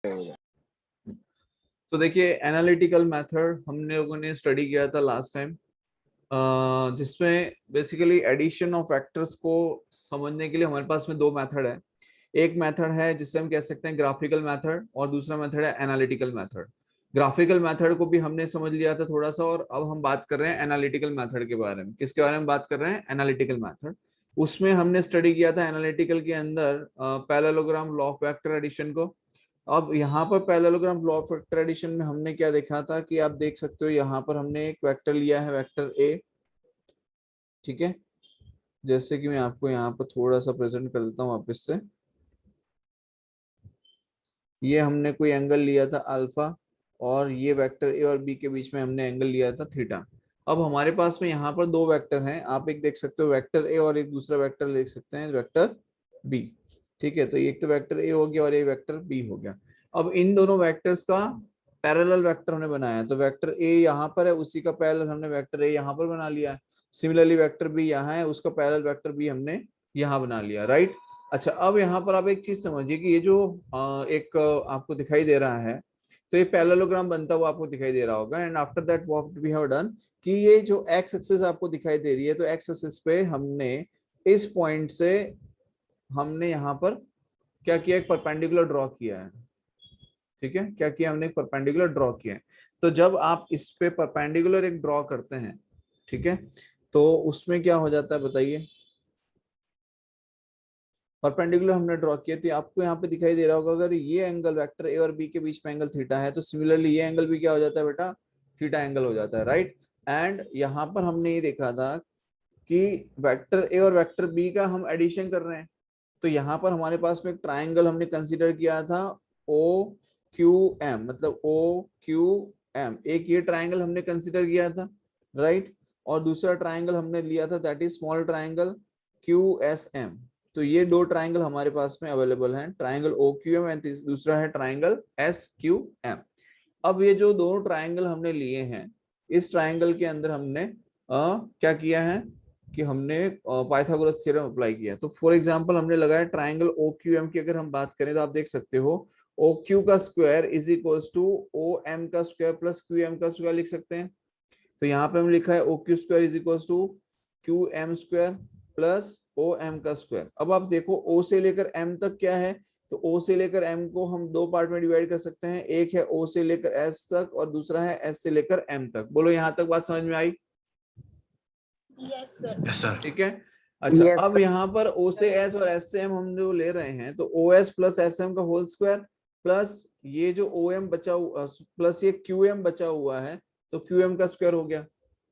तो देखिए analytical method हमने लोगों ने स्टडी किया था लास्ट टाइम, जिसमें बेसिकली एडिशन ऑफ फैक्टर्स को समझने के लिए हमारे पास में दो मेथड है। एक मेथड है जिसे हम कह सकते हैं ग्राफिकल मेथड, और दूसरा मेथड है एनालिटिकल मेथड। ग्राफिकल मेथड को भी हमने समझ लिया था थोड़ा सा, और अब हम बात कर रहे हैं एनालिटिकल मेथड के बारे में। किसके बारे में बात कर रहे हैं? Analytical method. उसमें हमने स्टडी किया था एनालिटिकल के अंदर parallelogram law of vector addition को। अब यहाँ पर parallelogram law of vector addition में हमने क्या देखा था कि आप देख सकते हो यहाँ पर हमने एक वेक्टर लिया है, वेक्टर ए, ठीक है। जैसे कि मैं आपको यहाँ पर थोड़ा सा प्रेजेंट कर देता हूँ वापस से। ये हमने कोई एंगल लिया था अल्फा, और ये वेक्टर ए और बी के बीच में हमने एंगल लिया था थीटा। अब हमारे पास में यहाँ पर दो वेक्टर हैं, आप एक देख सकते हो वेक्टर ए, और एक दूसरा वेक्टर देख सकते हैं वेक्टर बी। ठीक है, तो एक तो वेक्टर ए हो गया और एक वेक्टर बी हो गया। अब इन दोनों वेक्टर्स का पैरेलल वेक्टर हमने बनाया है, तो वेक्टर ए यहाँ पर है, उसी का पैरेलल हमने वेक्टर ए यहाँ पर बना लिया है। सिमिलरली वेक्टर बी यहाँ है, उसका पैरेलल वेक्टर बी हमने यहाँ बना लिया, राइट। अच्छा, अब यहाँ पर आप एक चीज समझिए कि ये जो एक आपको दिखाई दे रहा है, तो ये पैरेललोग्राम बनता हुआ आपको दिखाई दे रहा होगा। And after that what we have done कि ये जो एक्स एक्सिस आपको दिखाई दे रही है, तो एक्स एक्सिस पे हमने इस पॉइंट से हमने यहाँ पर क्या किया, एक परपेंडिकुलर ड्रॉ किया है। ठीक है, क्या किया हमने? एक परपेंडिकुलर ड्रॉ किया है। तो जब आप इस पे परपेंडिकुलर एक ड्रॉ करते हैं, ठीक है, तो उसमें क्या हो जाता है बताइए? परपेंडिकुलर हमने ड्रॉ किया थी, आपको यहाँ पे दिखाई दे रहा होगा, अगर ये एंगल वेक्टर ए और बी के बीच में एंगल थीटा है, तो सिमिलरली ये एंगल भी क्या हो जाता है बेटा? थीटा एंगल हो जाता है, राइट। एंड यहाँ पर हमने ये देखा था कि वेक्टर ए और वेक्टर बी का हम एडिशन कर रहे हैं, तो यहाँ पर हमारे पास में एक ट्राइंगल हमने कंसीडर किया था ओ क्यू एम, मतलब ओ क्यू एम, एक ये ट्राइंगल हमने कंसीडर किया था, राइट। और दूसरा ट्राइंगल हमने लिया था that is small triangle Q S M. तो ये दो ट्राइंगल हमारे पास में अवेलेबल हैं, triangle O Q M and दूसरा है ट्राइंगल एस क्यू एम। अब ये जो दोनों ट्राइंगल हमने लिए हैं, इस ट्राइंगल के अंदर हमने क्या किया है कि हमने पाइथागोरस थ्योरम अप्लाई किया। तो फॉर एग्जांपल हमने लगाया ट्राइंगल ओ क्यू एम की अगर हम बात करें, तो आप देख सकते हो ओ क्यू का square is equals to O M का स्क्वायर प्लस क्यू एम का स्क्वायर लिख सकते हैं। तो यहाँ पे हम लिखा है O Q square is equals to Q M square plus O M का स्क्वायर। अब आप देखो ओ से लेकर एम तक क्या है, तो ओ से लेकर एम को हम दो पार्ट में डिवाइड कर सकते हैं, एक है ओ से लेकर एस तक और दूसरा है एस से लेकर एम तक। बोलो यहाँ तक बात समझ में आई? Yes sir. ठीक है। अच्छा, अब यहाँ पर ओ से एस और एस से एम हम जो ले रहे हैं, तो O S plus S M का होल स्क्वायर प्लस ये जो ओ एम बचा प्लस ये क्यू एम बचा हुआ है, तो क्यू एम का स्क्वायर हो गया।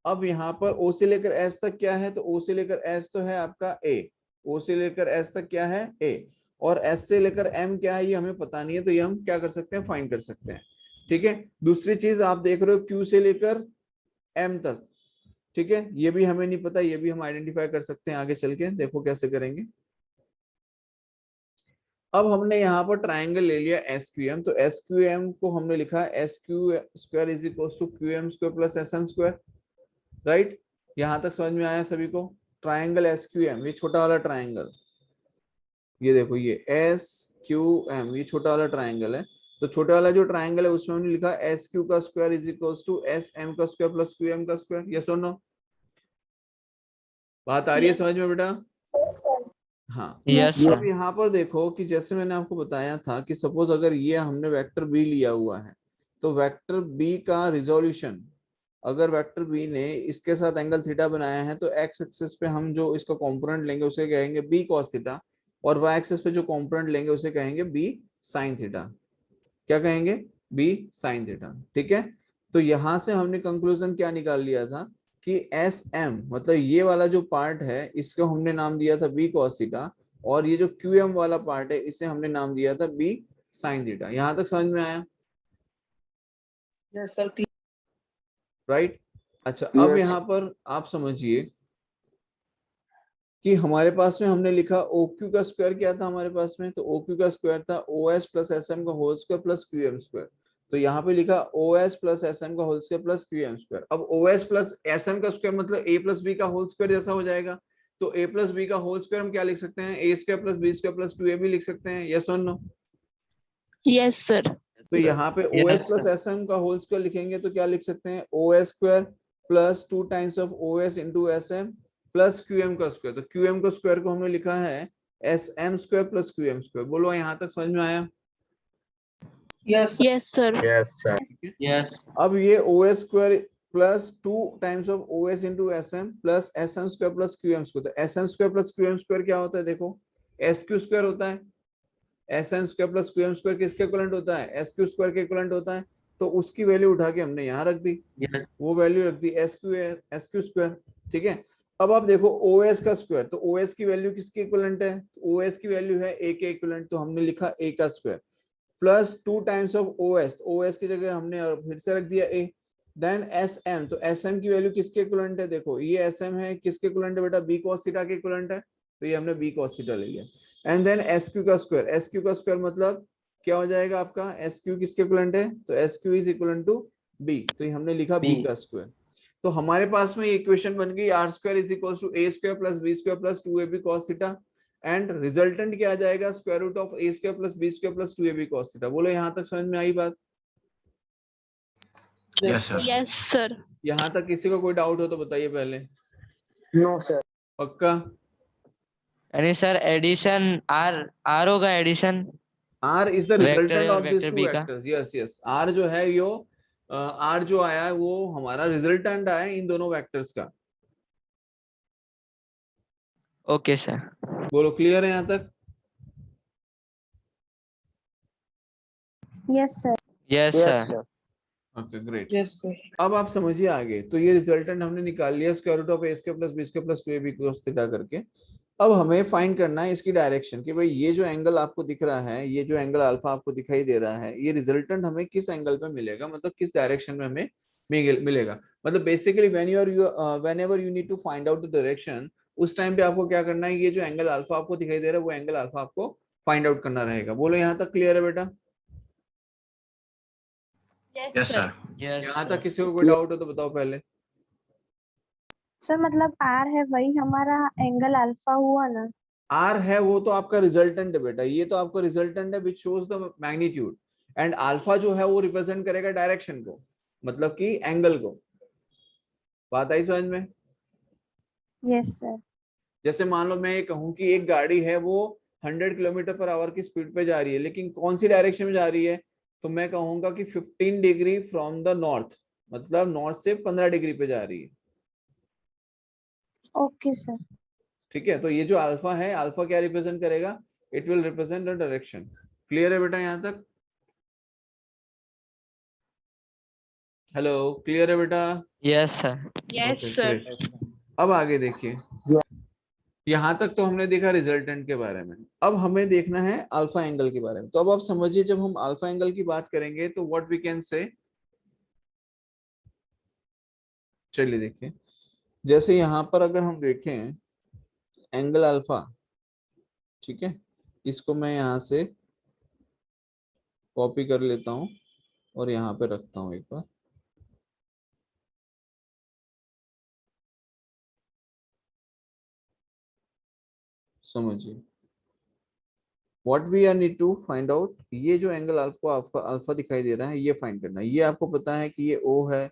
अब यहाँ पर ओ से लेकर एस तक क्या है, तो ओ से लेकर एस तो है आपका ए, ओ से लेकर एस तक क्या है? ए। और एस से लेकर एम क्या है ये हमें पता नहीं है, तो ये हम क्या कर सकते हैं? फाइंड कर सकते हैं। ठीक है। दूसरी चीज आप देख रहे हो क्यू से लेकर एम तक, ठीक है, ये भी हमें नहीं पता, ये भी हम आइडेंटिफाई कर सकते हैं आगे चल के, देखो कैसे करेंगे। अब हमने यहाँ पर ट्राइंगल ले लिया एस क्यू एम, तो एस क्यू एम को हमने लिखा S Q square is equal to Q M square plus S M square, right. यहाँ तक समझ में आया सभी को? ट्राइंगल एस क्यू एम, ये छोटा वाला ट्राइंगल, ये देखो ये एस क्यू एम, ये छोटा वाला ट्राइंगल है। तो छोटा वाला जो ट्राइंगल है उसमें हमने लिखा एस क्यू का square is equal to S M का स्क्वायर प्लस क्यू एम का स्क्वायर। यस और नो? बात आ रही है समझ में बेटा? हाँ। यस अब सर। यहाँ पर देखो कि जैसे मैंने आपको बताया था कि सपोज अगर ये हमने वेक्टर बी लिया हुआ है, तो वेक्टर बी का रिजोल्यूशन, अगर वेक्टर बी ने इसके साथ एंगल थीटा बनाया है, तो एक्स एक्सिस पे हम जो इसका कंपोनेंट लेंगे उसे कहेंगे बी कॉस थीटा, और वाई एक्सिस पे जो कंपोनेंट लेंगे उसे कहेंगे बी साइन थीटा। क्या कहेंगे? B sine theta. ठीक है। तो यहां से हमने कंक्लूजन क्या निकाल लिया था कि एस एम, मतलब ये वाला जो पार्ट है इसको हमने नाम दिया था बी कॉस थीटा, और ये जो क्यू एम वाला पार्ट है इसे हमने नाम दिया था बी साइन थीटा। यहां तक समझ में आया? Yes sir. राइट। अच्छा, अब यहाँ पर आप समझिए कि हमारे पास में हमने लिखा ओ क्यू का स्क्वायर क्या था हमारे पास में, तो ओ क्यू का स्क्वायर था O S plus S M का whole square plus Q M square. तो यहाँ पे लिखा O S plus S M का whole square plus Q M square. अब O S plus S M का स्क्वायर मतलब ए प्लस बी का होल स्क्वायर जैसा हो जाएगा। तो ए प्लस बी का होल स्क्वायर हम क्या लिख सकते हैं? A square plus B square plus two ए भी लिख सकते हैं। यस और नो? Yes, sir. तो यहाँ पे O S plus S M का होल स्क्वायर लिखेंगे तो क्या लिख सकते हैं, O S square plus 2 times of O S into S M plus Q M का स्क्वायर। तो क्यू एम का स्क्वायर को हमने लिखा है S M square plus Q M square. बोलो यहाँ तक समझ में आया? Yes. Yes, sir. Yes, sir. Yes. अब ये O S square plus 2 times of O S into S M plus S M square plus Q M square. तो S M square plus Q M square क्या होता है, देखो S Q square होता है। S M square plus Q M square किसके equivalent होता है, एस क्यू स्क्वायर के इक्विवेलेंट होता है। तो उसकी वैल्यू उठा के हमने यहाँ रख दी, Yes. वो वैल्यू रख दी एस क्यू स्क्वायर। ठीक है, अब आप देखो ओ एस का स्क्वायर, तो ओ एस की वैल्यू किसके इक्विवेलेंट है, ओ एस की वैल्यू है ए के इक्विवेलेंट, तो हमने लिखा ए का square plus 2 times of O S, O S की जगह हमने फिर से रख दिया ए। देन एस एम, तो एस एम की वैल्यू किसके इक्विवेलेंट है, देखो ये एस एम है, किसके इक्विवेलेंट है बेटा, बी कॉस थीटा के इक्विवेलेंट है, तो ये हमने बी कॉस थीटा ले लिया। एंड देन एस क्यू का स्क्वायर, एस क्यू का स्क्वायर मतलब क्या हो जाएगा आपका, एस क्यू किसके इक्विवेलेंट है, तो S Q is equal to B, तो ये हमने लिखा बी का स्क्वायर। तो हमारे पास में ये इक्वेशन बन गई R square is equal to A square plus B square plus 2ab cos theta, and resultant क्या आ जाएगा, square root of A square plus B square plus 2ab cos theta. बोलो यहाँ तक समझ में आई बात? Yes, sir. Yes, sir. यहाँ तक किसी को कोई डाउट हो तो बताइए पहले। No, sir. पक्का? यानी सर एडिशन आर होगा, addition R is the vector resultant A और of these vector two B का। vectors. Yes, yes. R जो है यो R जो आया है वो हमारा रिजल्टेंट आया इन दोनों वेक्टर्स का। Okay sir. बोलो क्लियर है यहाँ तक? Yes, sir. Yes sir. Okay great. Yes, sir. अब आप समझिए आगे, तो ये रिजल्टेंट हमने निकाल लिया square root of A square plus B square plus 2ab cos theta करके। अब हमें फाइंड करना है इसकी डायरेक्शन कि भाई ये जो एंगल आपको दिख रहा है, ये जो एंगल अल्फा आपको दिखाई दे रहा है, ये रिजल्टेंट हमें किस एंगल पे मिलेगा, मतलब किस डायरेक्शन में हमें मिलेगा। मतलब basically whenever you need to find out the direction, उस टाइम पे आपको क्या करना है, ये जो एंगल अल्फा आपको दिखाई दे रहा है वो एंगल अल्फा आपको फाइंड आउट करना रहेगा। बोलो यहाँ तक क्लियर है बेटा? Yes, sir. यहाँ तक किसी को कोई डाउट हो तो बताओ पहले। सर मतलब आर है वही हमारा एंगल अल्फा हुआ ना। आर है वो तो आपका रिजल्टेंट है बेटा, ये तो आपका रिजल्टेंट है which shows the magnitude, and alpha जो है वो रिप्रेजेंट करेगा डायरेक्शन को, मतलब कि एंगल को। बात आई समझ में? Yes sir. जैसे मान लो मैं ये कहूँ कि एक गाड़ी है वो 100 किलोमीटर पर आवर की स्पीड पे जा रही है, लेकिन कौन सी डायरेक्शन में जा रही है, तो मैं कहूंगा कि 15 डिग्री फ्रॉम द नॉर्थ, मतलब नॉर्थ से 15 डिग्री पे जा रही है। Okay sir. ठीक है, तो ये जो अल्फा है, अल्फा क्या रिप्रेजेंट करेगा, it will represent the direction. Clear है बेटा यहाँ तक? हेलो, क्लियर है बेटा? Yes sir. Yes, Okay, sir. great. अब आगे देखिए, यहाँ तक तो हमने देखा रिजल्टेंट के बारे में, अब हमें देखना है अल्फा एंगल के बारे में। तो अब आप समझिए, जब हम अल्फा एंगल की बात करेंगे तो व्हाट वी कैन से, चलिए देखिए, जैसे यहाँ पर अगर हम देखें एंगल अल्फा, ठीक है, इसको मैं यहाँ से कॉपी कर लेता हूँ और यहाँ पे रखता हूँ एक बार। समझिए, what we are need to find out, ये जो एंगल अल्फा दिखाई दे रहा है ये फाइंड करना है। ये आपको पता है कि ये O है,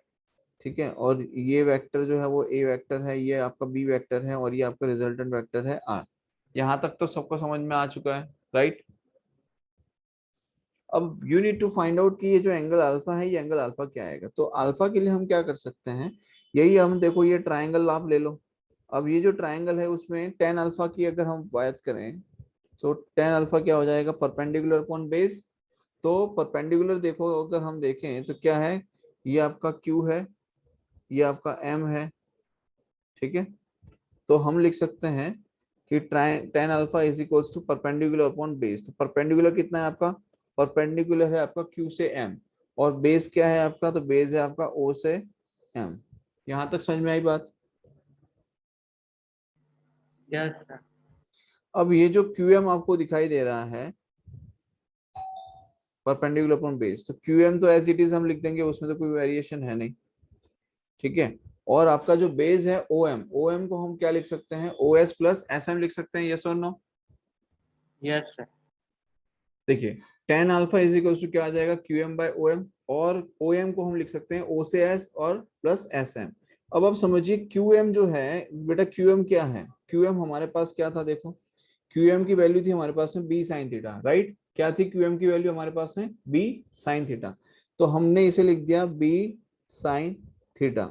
ठीक है, और ये वेक्टर जो है वो A वेक्टर है, ये आपका B वेक्टर है, और ये आपका रिजल्टेंट वेक्टर है R। यहाँ तक तो सबको समझ में आ चुका है, राइट? अब you need to find out कि ये जो एंगल अल्फा है, ये एंगल अल्फा क्या आएगा। तो अल्फा के लिए हम क्या कर सकते हैं, यही हम देखो, ये ट्राइंगल आप ले लो। अब ये जो ट्राइंगल है उसमें tan अल्फा की अगर हम बात करें तो tan अल्फा क्या हो जाएगा, परपेंडिकुलर अपॉन बेस। तो परपेंडिकुलर देखो, अगर हम देखें तो क्या है, ये आपका Q है, ये आपका M है, ठीक है। तो हम लिख सकते हैं कि tan alpha is equals to perpendicular upon base. तो परपेंडिकुलर कितना है आपका, परपेंडिकुलर है आपका Q से M, और बेस क्या है आपका, तो बेस है आपका O से M। यहाँ तक समझ में आई बात? Yes, sir. अब ये जो QM आपको दिखाई दे रहा है परपेंडिकुलर अपॉन बेस, तो QM तो एज इट इज हम लिख देंगे, उसमें तो कोई वेरिएशन है नहीं, ठीक है। और आपका जो बेस है OM, OM को हम क्या लिख सकते हैं, OS प्लस SM लिख सकते हैं, यस और नो? Yes, sir. देखिए, tan alpha is equal to क्या आ जाएगा, QM बाय OM, और OM को हम लिख सकते हैं O से S और प्लस SM। अब आप समझिए QM जो है बेटा, QM क्या है, QM हमारे पास क्या था, देखो QM की वैल्यू थी हमारे पास में B sin थीटा, राइट। क्या थी QM की वैल्यू हमारे पास में, B sin थीटा, तो हमने इसे लिख दिया B sin थीटा।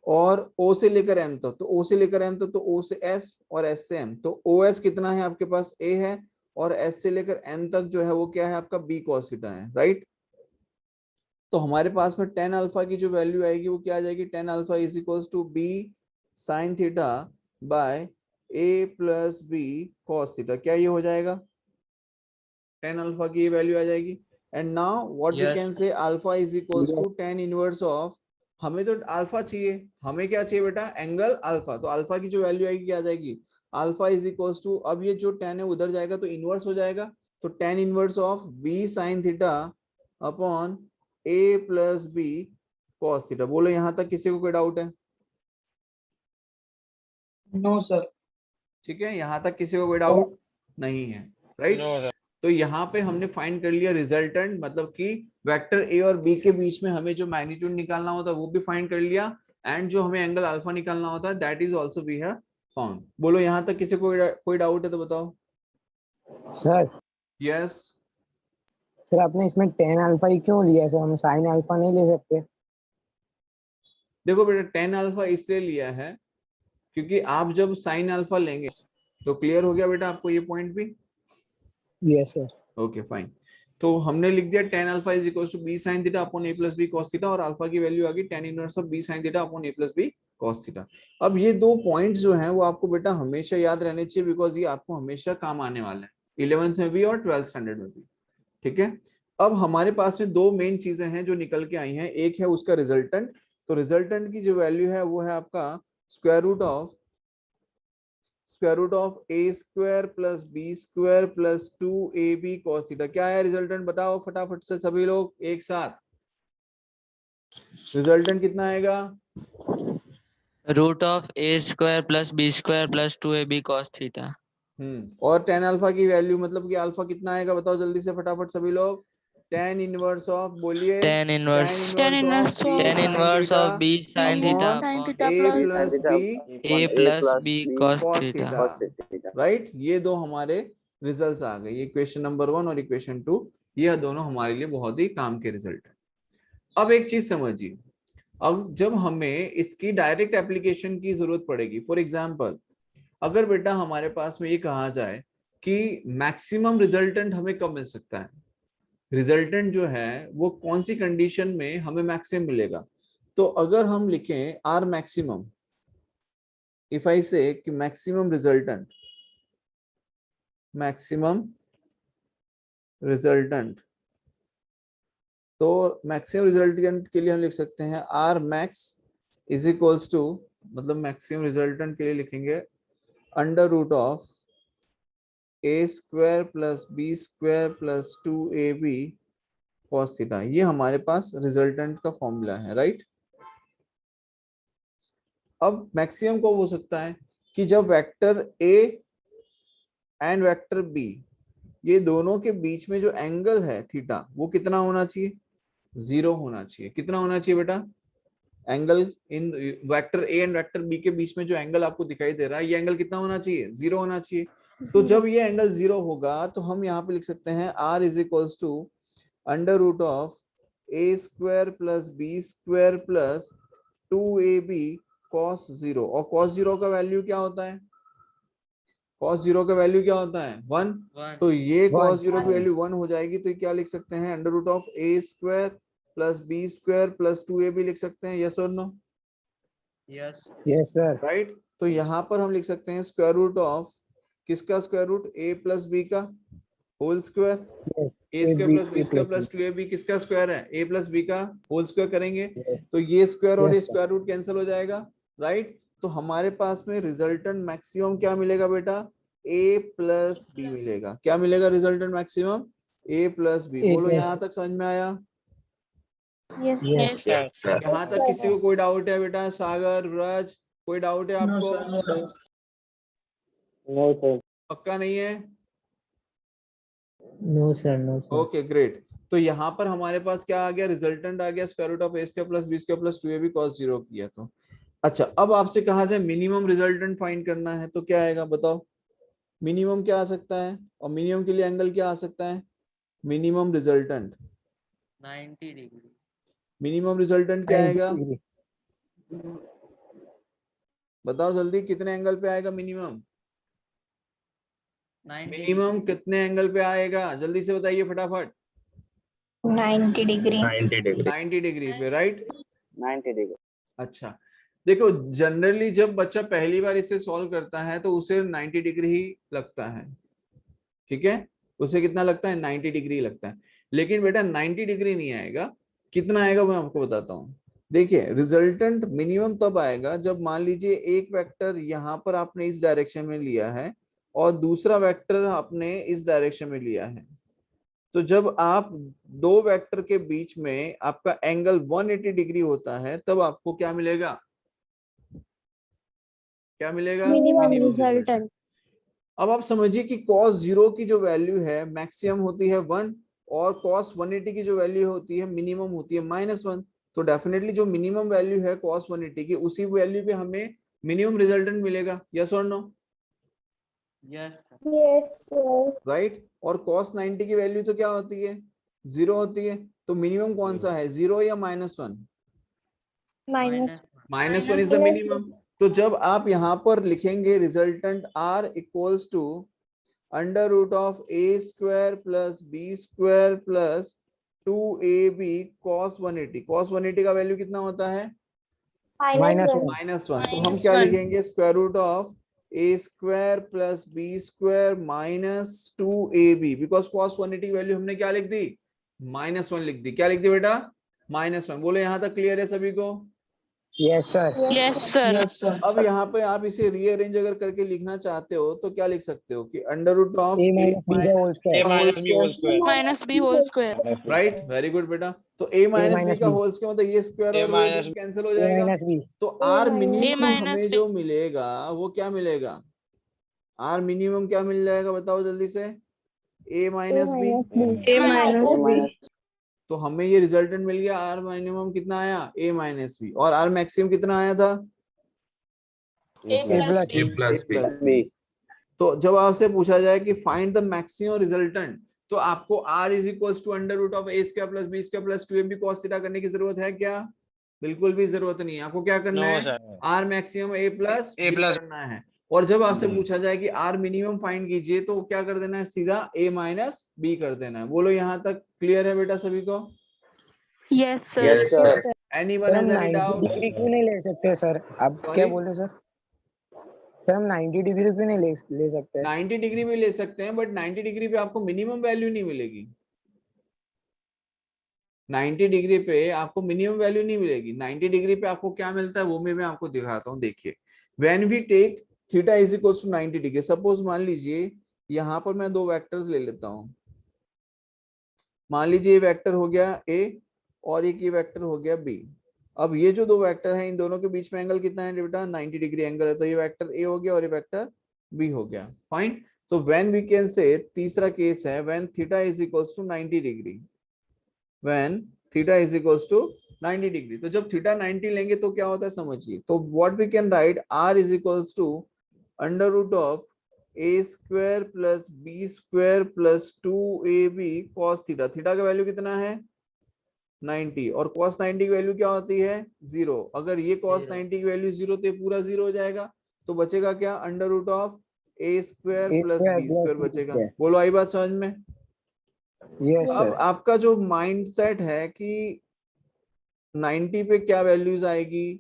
और O से लेकर M तक, तो O से लेकर M तक तो O से S और S से M, तो OS कितना है आपके पास, A है, और S से लेकर M तक जो है वो क्या है आपका B cos थीटा है, राइट। तो हमारे पास में tan अल्फा की जो वैल्यू आएगी वो क्या आ जाएगी, tan alpha is equals to B sin theta by A plus B cos theta. क्या ये हो जाएगा, tan अल्फा की ये वैल्यू आ जाएगी। And now what we Yes, can say, alpha is equals to tan inverse of, हमें तो अल्फा चाहिए, हमें क्या चाहिए बेटा, एंगल अल्फा, तो अल्फा की जो वैल्यू आएगी क्या आ जाएगी, अल्फा इज इक्वल्स टू, अब ये जो tan है उधर जाएगा तो इनवर्स हो जाएगा, तो tan inverse of B sin theta upon A plus B cos theta. बोलो यहाँ तक किसी को कोई डाउट है, No, sir. ठीक है, यहाँ तक किसी को कोई डाउट नहीं है, राइट। तो यहाँ पे हमने फाइंड कर लिया रिजल्टेंट, मतलब कि वेक्टर ए और बी के बीच में हमें जो मैग्नीट्यूड निकालना होता है वो भी फाइंड कर लिया, एंड जो हमें एंगल अल्फा निकालना होता है that is also we have found. बोलो यहाँ तक किसी को कोई डाउट है तो बताओ। सर यस सर आपने इसमें tan अल्फा ही क्यों लिया है सर, हम sin अल्फा नहीं ले सकते? देखो बेटा, tan अल्फा इसलिए लिया है क्योंकि आप जब sin अल्फा लेंगे तो क्लियर हो गया बेटा आपको ये पॉइंट भी, यस सर। Okay fine. तो हमने लिख दिया tan alpha is equal to B sin theta upon A plus B cos theta, और अल्फा की वैल्यू आ गई tan inverse of B sin theta upon A plus B cos theta. अब ये दो पॉइंट्स जो हैं वो आपको बेटा हमेशा याद रहने चाहिए, बिकॉज ये आपको हमेशा काम आने वाला है 11th में भी और 12th स्टैंडर्ड में भी, ठीक है। अब हमारे पास में दो मेन चीजें हैं जो निकल के आई हैं, एक है उसका रिजल्टेंट, तो रिजल्टेंट की जो वैल्यू है वो है आपका square root of A square plus B square plus 2ab cos theta. क्या है रिजल्टेंट, बताओ फटाफट से सभी लोग एक साथ, रिजल्टेंट कितना आएगा, root of a square plus b square plus 2ab cos theta. और tan अल्फा की वैल्यू मतलब कि अल्फा कितना आएगा, बताओ जल्दी से फटाफट सभी लोग, tan इनवर्स ऑफ, बोलिए Tan inverse tan inverse of b sin theta upon a plus b a plus b cos cos theta. Theta, right. ये दो हमारे रिजल्ट्स आ गए, ये क्वेश्चन नंबर 1 और इक्वेशन 2, ये दोनों हमारे लिए बहुत ही काम के रिजल्ट है। अब एक चीज समझिए, अब जब हमें इसकी डायरेक्ट एप्लीकेशन की जरूरत पड़ेगी, फॉर एग्जांपल अगर बेटा हमारे पास में ये कहा जाए कि मैक्सिमम रिजल्टेंट हमें कब मिल सकता है, रिजल्टेंट जो है वो कौन सी कंडीशन में हमें मैक्सिमम मिलेगा, तो अगर हम लिखें are maximum, if I say कि मैक्सिमम रिजल्टेंट तो मैक्सिमम रिजल्टेंट के लिए हम लिख सकते हैं R max is equals to, मतलब मैक्सिमम रिजल्टेंट के लिए लिखेंगे under root of A square plus B square plus 2ab cos theta. ये हमारे पास रिजल्टेंट का फॉर्मूला है, राइट। अब मैक्सिमम को हो सकता है कि जब vector a and vector b ये दोनों के बीच में जो एंगल है थीटा वो कितना होना चाहिए, 0 होना चाहिए। कितना होना चाहिए बेटा, एंगल इन vector A and vector B के बीच में जो एंगल आपको दिखाई दे रहा है ये एंगल कितना होना चाहिए, 0 होना चाहिए। तो जब ये एंगल 0 होगा तो हम यहाँ पे लिख सकते हैं r is equals to under root of A square plus B square plus 2ab cos 0, और cos 0 का वैल्यू क्या होता है, cos 0 का वैल्यू क्या होता है 1, तो ये cos 0 की वैल्यू 1 हो जाएगी, तो क्या लिख सकते हैं under root of A square plus B square plus 2ab लिख सकते हैं, यस और नो, यस सर। राइट। तो यहाँ पर हम लिख सकते हैं स्क्वायर रूट ऑफ किसका square root, a plus B का whole square, A square plus B square plus 2ab किसका स्क्वायर है, a प्लस b का होल स्क्वायर करेंगे तो ये स्क्वायर और ये स्क्वायर रूट कैंसिल हो जाएगा, राइट। तो हमारे पास में रिजल्टेंट मैक्सिमम क्या मिलेगा बेटा, a प्लस बी मिलेगा। क्या मिलेगा resultant maximum, a plus B. बोलो यहाँ तक समझ में आया, यस यहाँ तक किसी को कोई डाउट है बेटा, सागर राज कोई डाउट है No, आपको, sir. No doubt. No sir. पक्का नहीं है, no sir, no sir. Okay great. तो यहाँ पर हमारे पास क्या आ गया, रिजल्टेंट आ गया square root of A square plus B square plus 2ab cos 0 किया तो। अच्छा, अब आपसे कहा जाए मिनिमम रिजल्टेंट फाइंड करना है तो क्या आएगा बताओ। मिनिमम क्या आ सकता है, और मिनिमम के लिए एंगल क्या आ सकता है, minimum resultant. 90 degree. Minimum resultant क्या 90 आएगा, डिग्री। बताओ जल्दी, कितने एंगल पे आएगा मिनिमम। 90 मिनिमम कितने एंगल पे आएगा, जल्दी से बताइए फटाफट। 90 डिग्री। 90 डिग्री पे, राइट। 90 डिग्री। अच्छा, देखो जनरली जब बच्चा पहली बार इसे सॉल्व करता है तो उसे 90 डिग्री ही लगता है, ठीक है, उसे कितना लगता है, 90 डिग्री लगता है। लेकिन बेटा 90 डिग्री नहीं आएगा, कितना आएगा मैं आपको बताता हूँ। देखिए रिजल्टेंट मिनिमम तब आएगा जब मान लीजिए एक वेक्टर यहाँ पर आपने इस डायरेक्शन में लिया है और दूसरा वेक्टर आपने इस डायरेक्शन में लिया है। तो जब आप दो वेक्टर के बीच में आपका एंगल 180 डिग्री होता है तब आपको क्या मिलेगा, क्या मिलेगा, मिनिमम मिनिमम रिजल्टेंट। रिजल्टेंट। अब आप समझिए कि cos 0 की जो वैल्यू है मैक्सिमम होती है 1 और cos 180 की जो वैल्यू होती है मिनिमम होती है -1। तो डेफिनेटली जो मिनिमम वैल्यू है cos 180 की उसी वैल्यू पे हमें मिनिमम रिजल्टेंट मिलेगा, यस और no, yes sir. Yes sir. Right. और cos 90 की वैल्यू तो क्या होती है, 0 होती है। तो मिनिमम कौन सा है, 0 या -1, माइनस। -1 is the minimum. तो जब आप यहाँ पर लिखेंगे resultant r equals to under root of A square plus B square plus 2ab cos 180। cos 180 का वैल्यू कितना होता है, -1। -1। तो हम क्या लिखेंगे, square root of A square plus B square minus 2ab, because cos 180 की वैल्यू हमने क्या लिख दी, -1 लिख दी। क्या लिख दी बेटा, -1। बोले यहाँ तक क्लियर है सभी को। Yes sir. Yes sir. Yes sir. अब यहाँ पे आप इसे रीअरेंज अगर करके लिखना चाहते हो तो क्या लिख सकते हो कि अंडर root of a A minus b का whole square. Whole square, minus B whole square. Right, very good बेटा। तो a a minus B minus का b। होल स्क्वायर मतलब ये स्क्वायर और ये कैंसिल हो a जाएगा। minus b। तो आर मिनिमम हमें जो मिलेगा वो क्या मिलेगा, आर मिनिमम क्या मिल जाएगा बताओ जल्दी से, a minus B. A minus B. तो हमें ये रिजल्टेंट मिल गया, आर मिनिमम कितना आया, a माइनस बी, और आर मैक्सिमम कितना आया था, a plus b। Plus B. तो जब आपसे पूछा जाए कि फाइंड द मैक्सिमम रिजल्टेंट तो आपको r is equals to under root of A square plus B square plus 2ab cos theta करने की जरूरत है क्या, बिल्कुल भी जरूरत नहीं है। आपको क्या करना है, r मैक्सिमम a प्लस करना है। और जब आपसे पूछा जाए कि r मिनिमम फाइंड कीजिए तो क्या कर देना है, सीधा a माइनस b कर देना है। बोलो यहाँ तक क्लियर है बेटा सभी को, yes yes sir. Sir. Anyone sir हम हैज एनी 90 डाउट। डिग्री क्यों नहीं ले सकते सर, आप क्या सॉरी, बोले सर। सर हम 90 डिग्री क्यों नहीं ले सकते। 90 डिग्री भी ले सकते हैं बट 90 डिग्री पे आपको मिनिमम वैल्यू नहीं मिलेगी। 90 डिग्री पे आपको मिनिमम वैल्यू नहीं मिलेगी। 90 डिग्री पे आपको क्या मिलता है वो मैं आपको दिखाता हूँ। देखिए when we take theta is equals to 90 degree, suppose मान लीजिए यहाँ पर मैं दो वेक्टर्स ले लेता हूँ। मान लीजिए ये वेक्टर हो गया a और एक ये वेक्टर हो गया b। अब ये जो दो वेक्टर हैं इन दोनों के बीच में एंगल कितना है बेटा, 90 डिग्री एंगल है। तो ये वेक्टर a हो गया और ये वेक्टर b हो गया, fine. So when we can say, तीसरा केस है when theta is equals to 90 degree, when theta is equals to 90 degree. तो जब थीटा 90 लेंगे तो क्या होता है समझिए। तो what we can write, r is equals to under root of a square plus B square plus 2ab cos theta. Theta का वैल्यू कितना है 90 और cos 90 की वैल्यू क्या होती है 0। अगर ये cos 90 की वैल्यू 0 तो ये पूरा 0 हो जाएगा। तो बचेगा क्या, under root of a square a plus square B plus square b बचेगा। square। बोलो आई बात समझ में। यस अब सर। आपका जो माइंडसेट है कि 90 पे क्या वैल्यूज आएगी,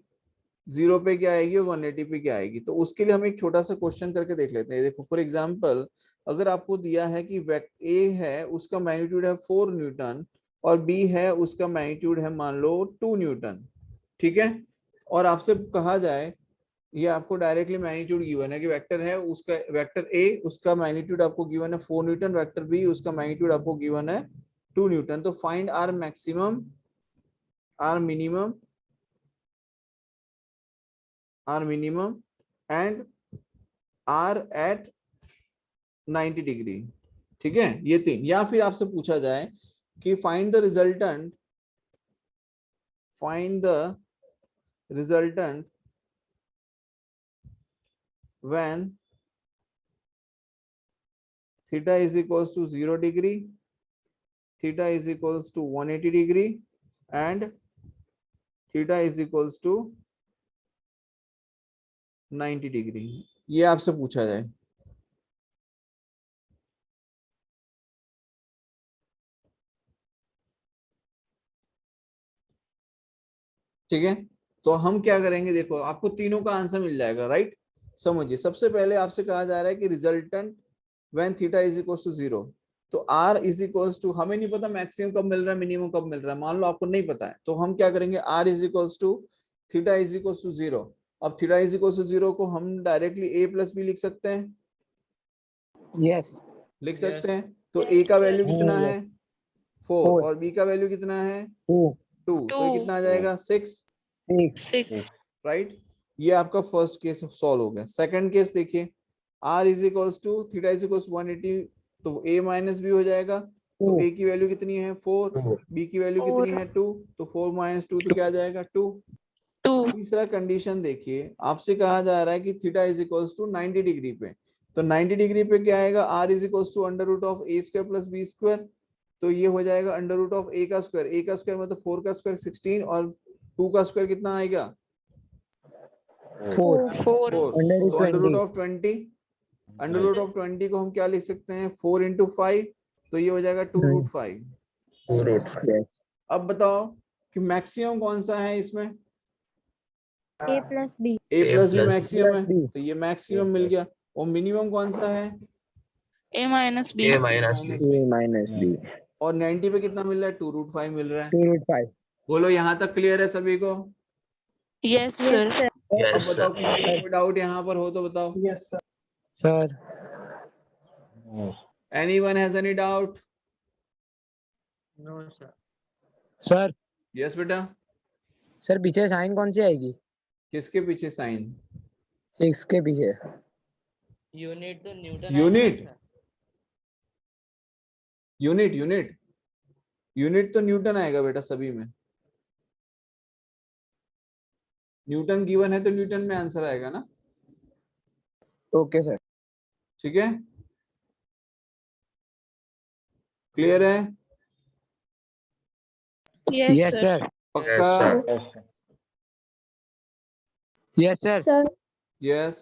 0 पे क्या आएगी और 180 पे क्या आएगी, तो उसके लिए हम एक छोटा सा क्वेश्चन करके देख लेते हैं। देखो फॉर एग्जांपल अगर आपको दिया है कि ए है उसका मैग्नीट्यूड है 4 न्यूटन और बी है उसका मैग्नीट्यूड है मान लो 2 न्यूटन, ठीक है। और आपसे कहा जाए, ये आपको डायरेक्टली मैग्नीट्यूड गिवन है कि वेक्टर है उसका, वेक्टर ए उसका मैग्नीट्यूड आपको गिवन है 4 न्यूटन, वेक्टर बी उसका मैग्नीट्यूड आपको गिवन है 2 न्यूटन। तो find R maximum, R minimum, R minimum and R at 90 degree, ठीक है, ये 3। या फिर आपसे पूछा जाए कि find the resultant when theta is equals to 0 degree, theta is equals to 180 degree and theta is equals to 90 degree. ये आपसे पूछा जाए। ठीक है, तो हम क्या करेंगे, देखो आपको तीनों का आंसर मिल जाएगा, राइट। समझिए, सबसे पहले आपसे कहा जा रहा है कि resultant when theta is equals to 0, तो r इज इक्वल्स टू, हमें नहीं पता मैक्सिमम कब मिल रहा है, मिनिमम कब मिल रहा है, मान लो आपको नहीं पता है, तो हम क्या करेंगे, r is equals to theta is equals to 0। अब थीटा इज इक्वल्स टू 0 को हम डायरेक्टली a प्लस बी लिख सकते हैं, यस लिख सकते हैं। तो a का वैल्यू कितना है 4 4 और b का वैल्यू कितना है 2 2, तो ये कितना आ जाएगा 6, 6 राइट। ये आपका फर्स्ट केस सॉल्व हो गया। सेकंड केस देखिए, r is equals to theta is equals 180, तो a माइनस बी हो जाएगा। तो a की वैल्यू कितनी है 4, b की वैल्यू कितनी है 2, तो 4 माइनस 2 तो क्या आ जाएगा 2। तीसरा कंडीशन देखिए, आपसे कहा जा रहा है कि theta is equals to 90 degree पे, तो 90 डिग्री पे क्या आएगा, r is equals to under root of a square plus b square, तो ये हो जाएगा अंडर रूट ऑफ a का स्क्वायर मतलब 4 का स्क्वायर 16 और 2 का स्क्वायर कितना आएगा 4 4, तो under root of 20, under root of 20 को हम क्या लिख सकते हैं 4 इंटू 5, तो ये हो जाएगा 2 रूट 5। अब बताओ कि मैक्सिमम कौन सा है इसमें, a plus b। a plus B maximum है, तो ये मैक्सिमम मिल गया। और मिनिमम कौन सा है a minus b a minus b और 90 पे कितना मिल रहा है 2 रूट 5 मिल रहा है। 2 root 5 बोलो यहाँ तक क्लियर है सभी को। yes sir Yes sir। अब बताओ किसी को कोई डाउट यहाँ पर हो तो बताओ। Yes, sir. Sir anyone has any doubt? no sir sir yes बेटा। सर पीछे साइन कौन सी आएगी किसके पीछे साइन? 6 के पीछे यूनिट तो Newton unit unit unit unit तो न्यूटन आएगा बेटा सभी में। न्यूटन गिवन है तो न्यूटन में आंसर आएगा ना। ओके सर ठीक है, क्लियर है? यस सर पक्का? Yes sir sir yes.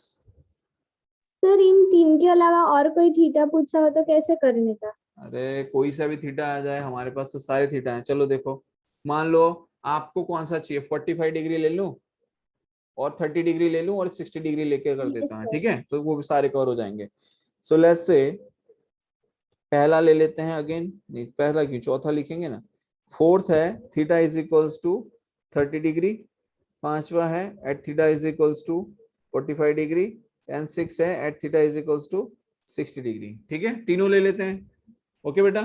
Sir इन तीन के अलावा और कोई थीटा पूछा हो तो कैसे करने का? अरे कोई सा भी थीटा आ जाए, हमारे पास तो सारे थीटा हैं। चलो देखो, मान लो आपको कौन सा चाहिए, 45 डिग्री ले लूं और 30 डिग्री ले लूं और 60 डिग्री लेके कर देता हूं, ठीक है, तो वो भी सारे कवर हो जाएंगे। सो लेट्स से पहला ले लेते हैं, अगेन नहीं पहला क्यों, चौथा लिखेंगे ना। फोर्थ है theta is equals to 30 degree, पांचवा है at theta is equals to 45 degree and 6 है at theta is equals to 60 degree. ठीक है, तीनों ले लेते हैं। ओके बेटा,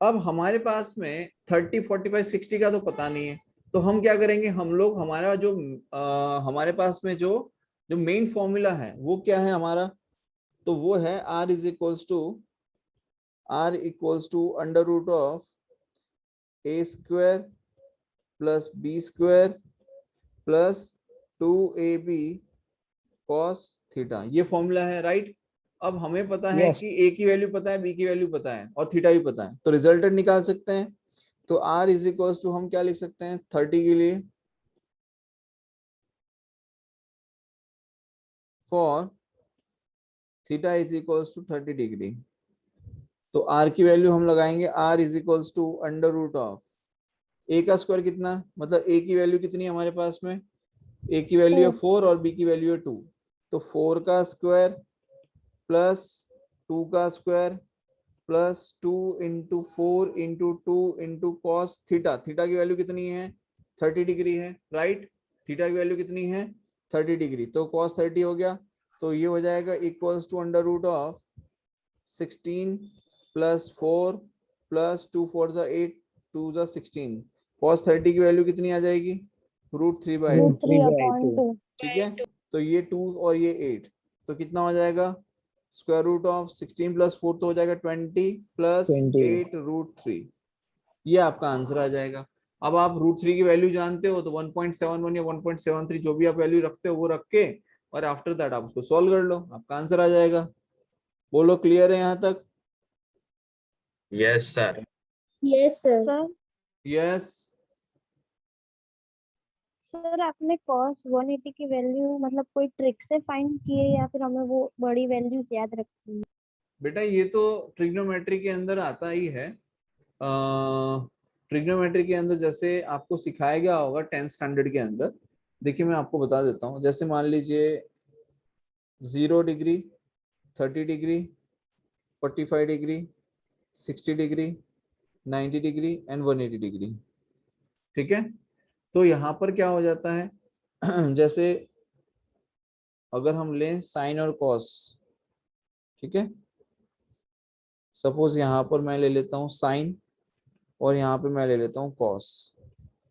अब हमारे पास में 30, 45, 60 का तो पता नहीं है, तो हम क्या करेंगे, हम लोग हमारा जो हमारे पास में जो मेन फॉर्मूला है वो क्या है हमारा, तो वो है r is equals to under root of a square plus b square plus 2ab cos theta, ये फॉर्मूला है, राइट। अब हमें पता है Yes. कि a की वैल्यू पता है, b की वैल्यू पता है और थीटा भी पता है, तो रिजल्टेंट निकाल सकते हैं। तो r इज इक्वल्स टू हम क्या लिख सकते हैं 30 के लिए, for theta is equals to 30 degree, तो r की वैल्यू हम लगाएंगे, r is equals to under root of a का स्क्वायर कितना, मतलब a की वैल्यू कितनी है हमारे पास में, a की वैल्यू है 4 और b की वैल्यू है 2, तो 4 का स्क्वायर प्लस 2 का square plus 2 into 4 into 2 into cos theta, theta की वैल्यू कितनी है 30 डिग्री है, राइट। थीटा की वैल्यू कितनी है 30 डिग्री, तो कॉस 30 हो गया, तो ये हो जाएगा equals to under root of 16 plus 4 plus 2 4 जा 8 2 जा 16, कॉस 30 की वैल्यू कितनी आ जाएगी √3/2, √3/2। ठीक है। तो ये 2 और ये 8, तो कितना हो जाएगा स्क्वायर रूट ऑफ 16 प्लस 4 तो हो जाएगा 20 प्लस 20 8 रूट 3, ये आपका आंसर आ जाएगा। अब आप रूट 3 की वैल्यू जानते हो तो 1.71 या 1.73 जो भी आप वैल्यू रखते हो वो रख के और आफ्टर दैट आप उसको सॉल्व कर लो, आपका आंसर आ जाएगा। बोलो क्लियर है यहाँ तक? Yes sir. Yes sir. Sir yes. Sir आपने cos 180 की वैल्यू मतलब कोई ट्रिक से फाइंड की है या फिर हमें वो बड़ी वैल्यूज याद रखनी है? बेटा ये तो ट्रिग्नोमेट्री के अंदर आता ही है। ट्रिग्नोमेट्री के अंदर जैसे आपको सिखाया गया होगा 10th स्टैंडर्ड के अंदर, देखिए मैं आपको बता देता हूँ। जैसे मान लीजिए 0 degree, 30 degree, 45 degree, 60 degree, 90 degree and 180 degree, ठीक है। तो यहाँ पर क्या हो जाता है जैसे अगर हम लें साइन और कॉस, ठीक है, सपोज यहाँ पर मैं ले लेता हूँ साइन और यहाँ पे मैं ले लेता हूँ कॉस,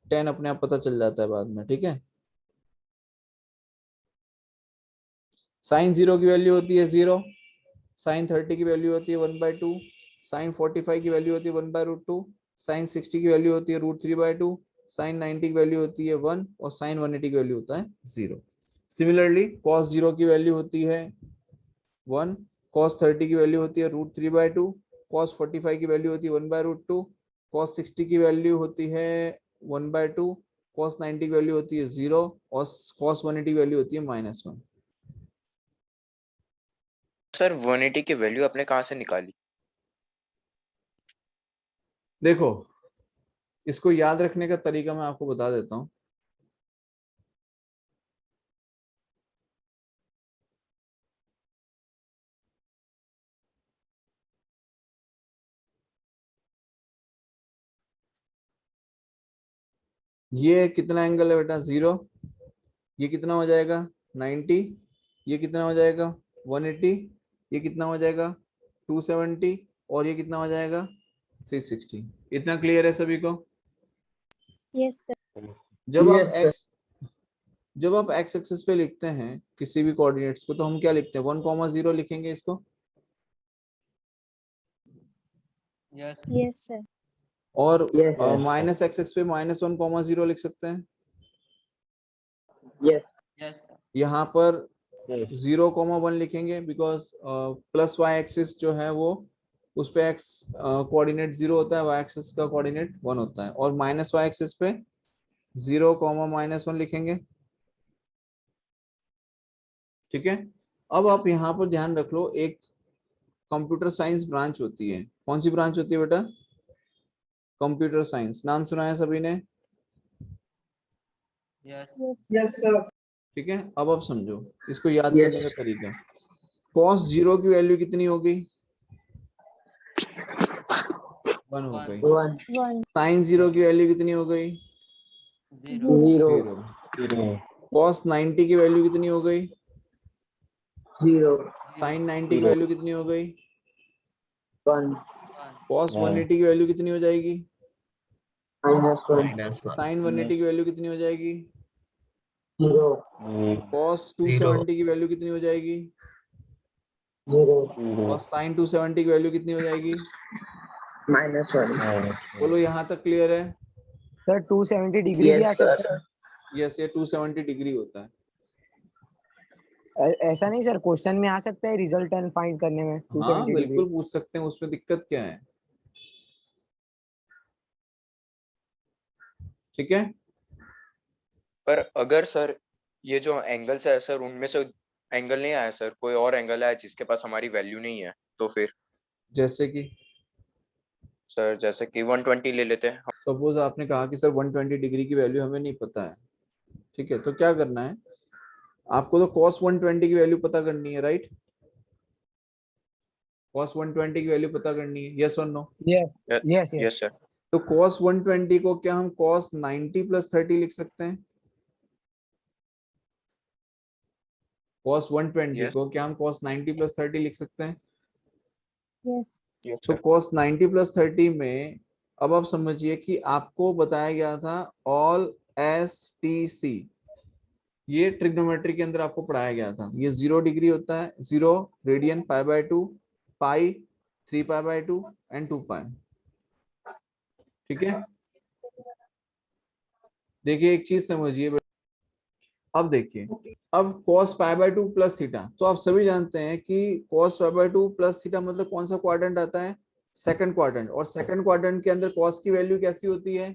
10 अपने आप पता चल जाता है बाद में, ठीक है। साइन 0 की वैल्यू होती है 0, साइन 30 की वैल्यू होती है 1/2, साइन 45 की वैल्यू होती है 1/√2, साइन 60 की वैल्यू होती है √3/2, साइन 90 की वैल्यू होती है 1 और साइन 180 की वैल्यू होता है 0। सिमिलरली कॉस 0 की वैल्यू होती है 1, कॉस 30 की वैल्यू होती है √3/2, कॉस 45 की वैल्यू होती है 1/√2, कॉस 60 की वैल्यू होती है 1/2, कॉस 90 की वैल्यू होती है 0 और कॉस 180 की वैल्यू होती है -1। सर 180 की वैल्यू आपने कहाँ से निकाली? देखो इसको याद रखने का तरीका मैं आपको बता देता हूँ। ये कितना एंगल है बेटा 0, ये कितना हो जाएगा 90, ये कितना हो जाएगा 180, ये कितना हो जाएगा 270 और ये कितना हो जाएगा 360। इतना क्लियर है सभी को? Yes sir. जब आप Yes, sir. जब आप एक्स एक्सिस पे लिखते हैं किसी भी कोऑर्डिनेट्स को तो हम क्या लिखते हैं 1,0 लिखेंगे इसको, यस यस सर। और Yes, sir. Minus x x पे -1,0 लिख सकते हैं। Yes. यस यहाँ पर 0,1 लिखेंगे बिकॉज प्लस वाई एक्सिस जो है वो उस पे एक्स कोऑर्डिनेट 0 होता है, वाई एक्सिस का कोऑर्डिनेट 1 होता है, और माइनस वाई एक्सिस पे 0,-1 लिखेंगे, ठीक है। अब आप यहाँ पर ध्यान रख लो, एक कंप्यूटर साइंस ब्रांच होती है। कौन सी ब्रांच होती है बेटा? कंप्यूटर साइंस, नाम सुना है सभी ने? Yes Yes, sir. ठीक है। अब आप समझो इसको याद Yes. करने का तरीका। कॉस 0 की वैल्यू कितनी हो गई? 1 हो गई। 1, 1 साइन 0 की वैल्यू कितनी हो गई? 0 0, 0। कॉस 90 की वैल्यू कितनी हो गई? 0, साइन 90 की वैल्यू कितनी हो गई? 1, कॉस 180 की वैल्यू कितनी हो जाएगी? -1, साइन 180 की वैल्यू कितनी हो जाएगी? 0, कॉस 270 की वैल्यू कितनी हो जाएगी? 0, और साइन 270 की वैल्यू कितनी हो जाएगी? -1. बोलो यहाँ तक क्लियर है? सर 270 डिग्री भी आ Yes, sir. सकता है? यस, ये 270 डिग्री होता है। ऐसा नहीं सर, क्वेश्चन में आ सकता है रिजल्टेंट फाइंड करने में हाँ 270 डिग्री? बिल्कुल पूछ सकते हैं, उसमें दिक्कत क्या है, ठीक है। पर अगर सर ये जो एंगल्स है सर उनमें से एंगल नहीं आया सर, कोई और एंगल है जिसके पास हमारी वैल्यू नहीं है, तो फिर जैसे कि सर जैसे कि 120 ले लेते हैं। सपोज आपने कहा कि सर 120 डिग्री की वैल्यू हमें नहीं पता है, ठीक है, तो क्या करना है आपको? तो cos 120 की वैल्यू पता करनी है, राइट? cos 120 की वैल्यू पता करनी है, यस और no? Yes yes yes. Yes sir. तो cos 120 को क्या हम cos 90 + 30 लिख सकते हैं? cos 120 Yes. को क्या हम cos 90 + 30 लिख सकते हैं? यस यस तो सर। cos 90 + 30 में अब आप समझिए कि आपको बताया गया था ऑल STC, ये ट्रिग्नोमेट्री के अंदर आपको पढ़ाया गया था। ये 0 डिग्री होता है, 0 रेडियन, π/2, पाई, 3π/2 एंड 2π। ठीक है, देखिए एक चीज समझिए। अब देखिए, अब cos π/2 प्लस थीटा, तो आप सभी जानते हैं कि cos π/2 प्लस थीटा मतलब कौन सा क्वाड्रेंट आता है? Second quadrant. और सेकंड क्वाड्रेंट के अंदर cos की वैल्यू कैसी होती है?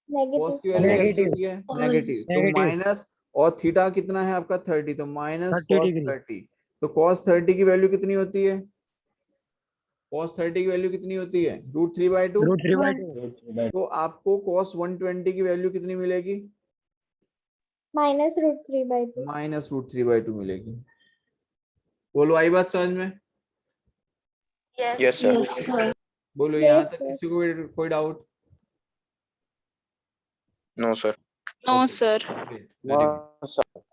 cos की वैल्यू कैसी नेगेटिव होती है? नेगेटिव। तो नेगेटिव माइनस, और थीटा कितना है आपका? 30, तो माइनस 30 cos डिग्री 30। तो cos 30 की वैल्यू कितनी होती है? cos 30 की वैल्यू कितनी होती है? √3/2। √3/2 तो आपको cos 120 की वैल्यू कितनी मिलेगी? -√3/2। -√3/2 मिलेगी। बोलो, आई बात समझ में? Yes sir. बोलो, यहाँ Yes, तक sir. किसी को कोई doubt? No sir. No sir. Very good.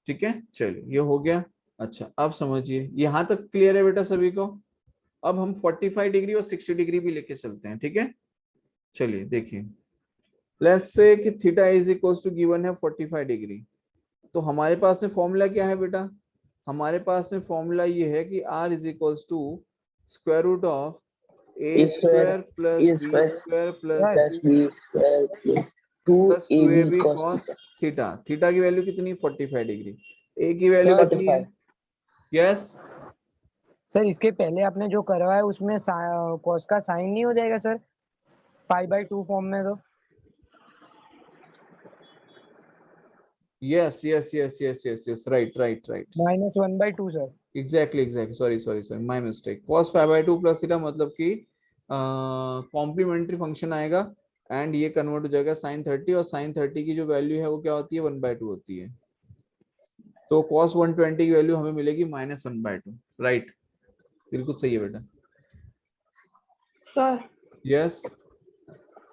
ठीक है, चलिए ये हो गया। अच्छा, अब समझिए, यहाँ तक क्लियर है बेटा सभी को? अब हम 45 डिग्री और 60 डिग्री भी लेके चलते हैं। ठीक है, चलिए देखिए, लेट्स से कि theta is equals to given है 45 डिग्री। तो हमारे पास में फॉर्मूला क्या है बेटा? हमारे पास में फॉर्मूला ये है कि r is equals to square root of a square plus b square plus plus 2ab cos theta. Theta की वैल्यू कितनी? 45 डिग्री। a की वैल्यू सर, कितनी है? यस। सर इसके पहले आपने जो करवाया उसमें cos का साइन नहीं हो जाएगा सर π/2 फॉर्म में? तो yes yes yes yes yes yes, right right right, -1/2 sir. Exactly exactly, sorry sorry sorry, my mistake. cos π/2 plus theta मतलब कि कॉम्प्लीमेंट्री फंक्शन आएगा, एंड ये कन्वर्ट हो जाएगा sin 30, और sin 30 की जो वैल्यू है वो क्या होती है? 1/2 होती है। तो cos 120 की वैल्यू हमें मिलेगी -1/2। राइट, बिल्कुल सही है बेटा। सर यस,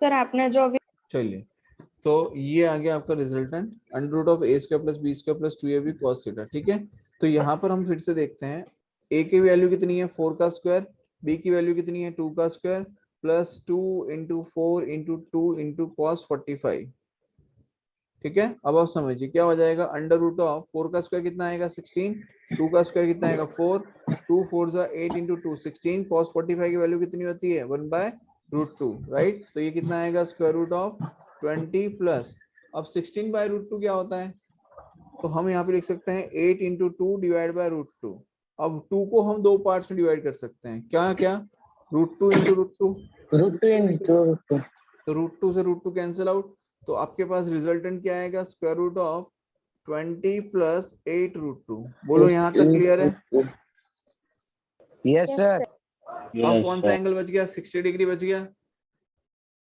सर आपने जो अभी चलिए, तो ये आ गया आपका resultant, √a² plus b² plus 2ab cos theta. ठीक है, तो यहाँ पर हम फिर से देखते हैं, a की वैल्यू कितनी है? 4 का स्क्वायर, b की वैल्यू कितनी है? 2 का स्क्वायर प्लस 2 × 4 × 2 × cos 45। ठीक है, अब आप समझिए क्या हो जाएगा? √4 का स्क्वायर कितना आएगा? 16, 2 का स्क्वायर कितना आएगा? 4, 2 4 8 × 2 16, cos 45 की वैल्यू कितनी होती है? 1/√2, राइट। तो ये कितना आएगा? स्क्वायर रूट ऑफ 20 प्लस, अब 16/√2 क्या होता है? तो हम यहाँ पे लिख सकते हैं 8 × 2 डिवाइड बाय √2। अब 2 को हम दो पार्ट्स में डिवाइड कर सकते हैं, क्या क्या? √2 × √2, तो √2 से √2 कैंसिल आउट, तो आपके पास रिजल्टेंट क्या आएगा? Square root of 20 plus 8√2। बोलो, यहाँ तक क्लियर है? Yes sir. अब कौन सा एंगल बच गया? 60 डिग्री बच गया,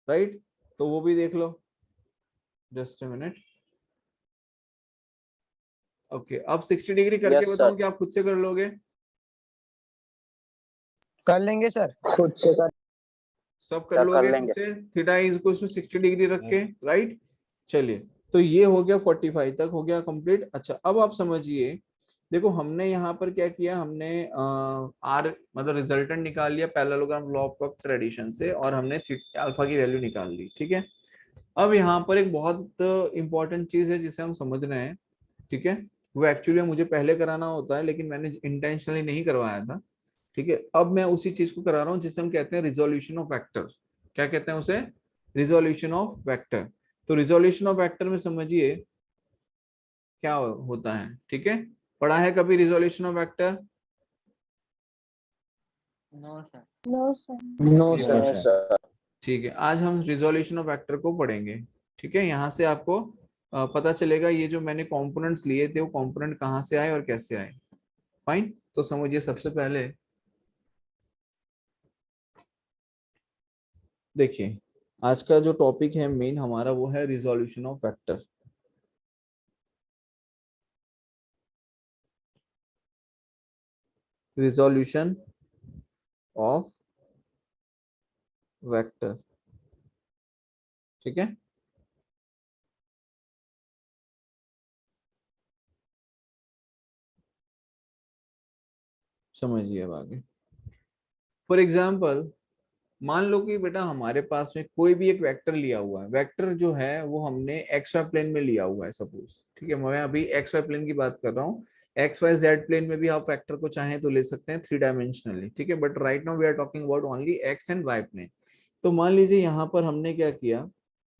राइट। तो वो भी देख लो, जस्ट अ मिनट। ओके, अब 60 डिग्री करके बताऊं कि आप खुद से कर लोगे? कर लेंगे सर। खुद से कर सब कर लोगे खुद से? Theta is equal to 60 degree रख के, राइट। चलिए, तो ये हो गया 45 तक हो गया कंप्लीट। अच्छा, अब आप समझिए, देखो हमने यहाँ पर क्या किया, हमने आर मतलब रिजल्टेंट निकाल लिया पैरेललोग्राम लॉ ऑफ ट्रेडिशन से, और हमने अल्फा की वैल्यू निकाल ली। ठीक है, अब यहाँ पर एक बहुत इंपॉर्टेंट चीज है जिसे हम समझ रहे हैं। ठीक है, वो एक्चुअली मुझे पहले कराना होता है, लेकिन मैंने इंटेंशनली नहीं करवाया था। ठीक है, अब मैं उसी चीज को करा रहा हूँ जिसे हम कहते हैं रिजोल्यूशन ऑफ वेक्टर। क्या कहते हैं उसे? Resolution of vector. तो रिजोल्यूशन ऑफ वेक्टर में समझिए क्या होता है। ठीक है, पढ़ा है कभी resolution of vector? No sir. No, sir. No sir. ठीक है, आज हम रिजोल्यूशन ऑफ वेक्टर को पढ़ेंगे। ठीक है, यहाँ से आपको पता चलेगा ये जो मैंने कंपोनेंट्स लिए थे वो कंपोनेंट कहाँ से आए और कैसे आए। फाइन, तो समझिए सबसे पहले देखिए, आज का जो टॉपिक है मेन हमारा वो है resolution of vector. Resolution of vector, ठीक है। समझिए अब आगे। फॉर एग्जाम्पल मान लो कि बेटा हमारे पास में कोई भी एक वेक्टर लिया हुआ है, वेक्टर जो है वो हमने एक्स वाई प्लेन में लिया हुआ है सपोज, ठीक है, मैं अभी एक्स वाई प्लेन की बात कर रहा हूँ। एक्स वाई जेड प्लेन में भी आप वेक्टर को चाहें तो ले सकते हैं 3 डायमेंशनली, ठीक है, but right now we are talking about only X and Y plane. तो मान लीजिए यहाँ पर हमने क्या किया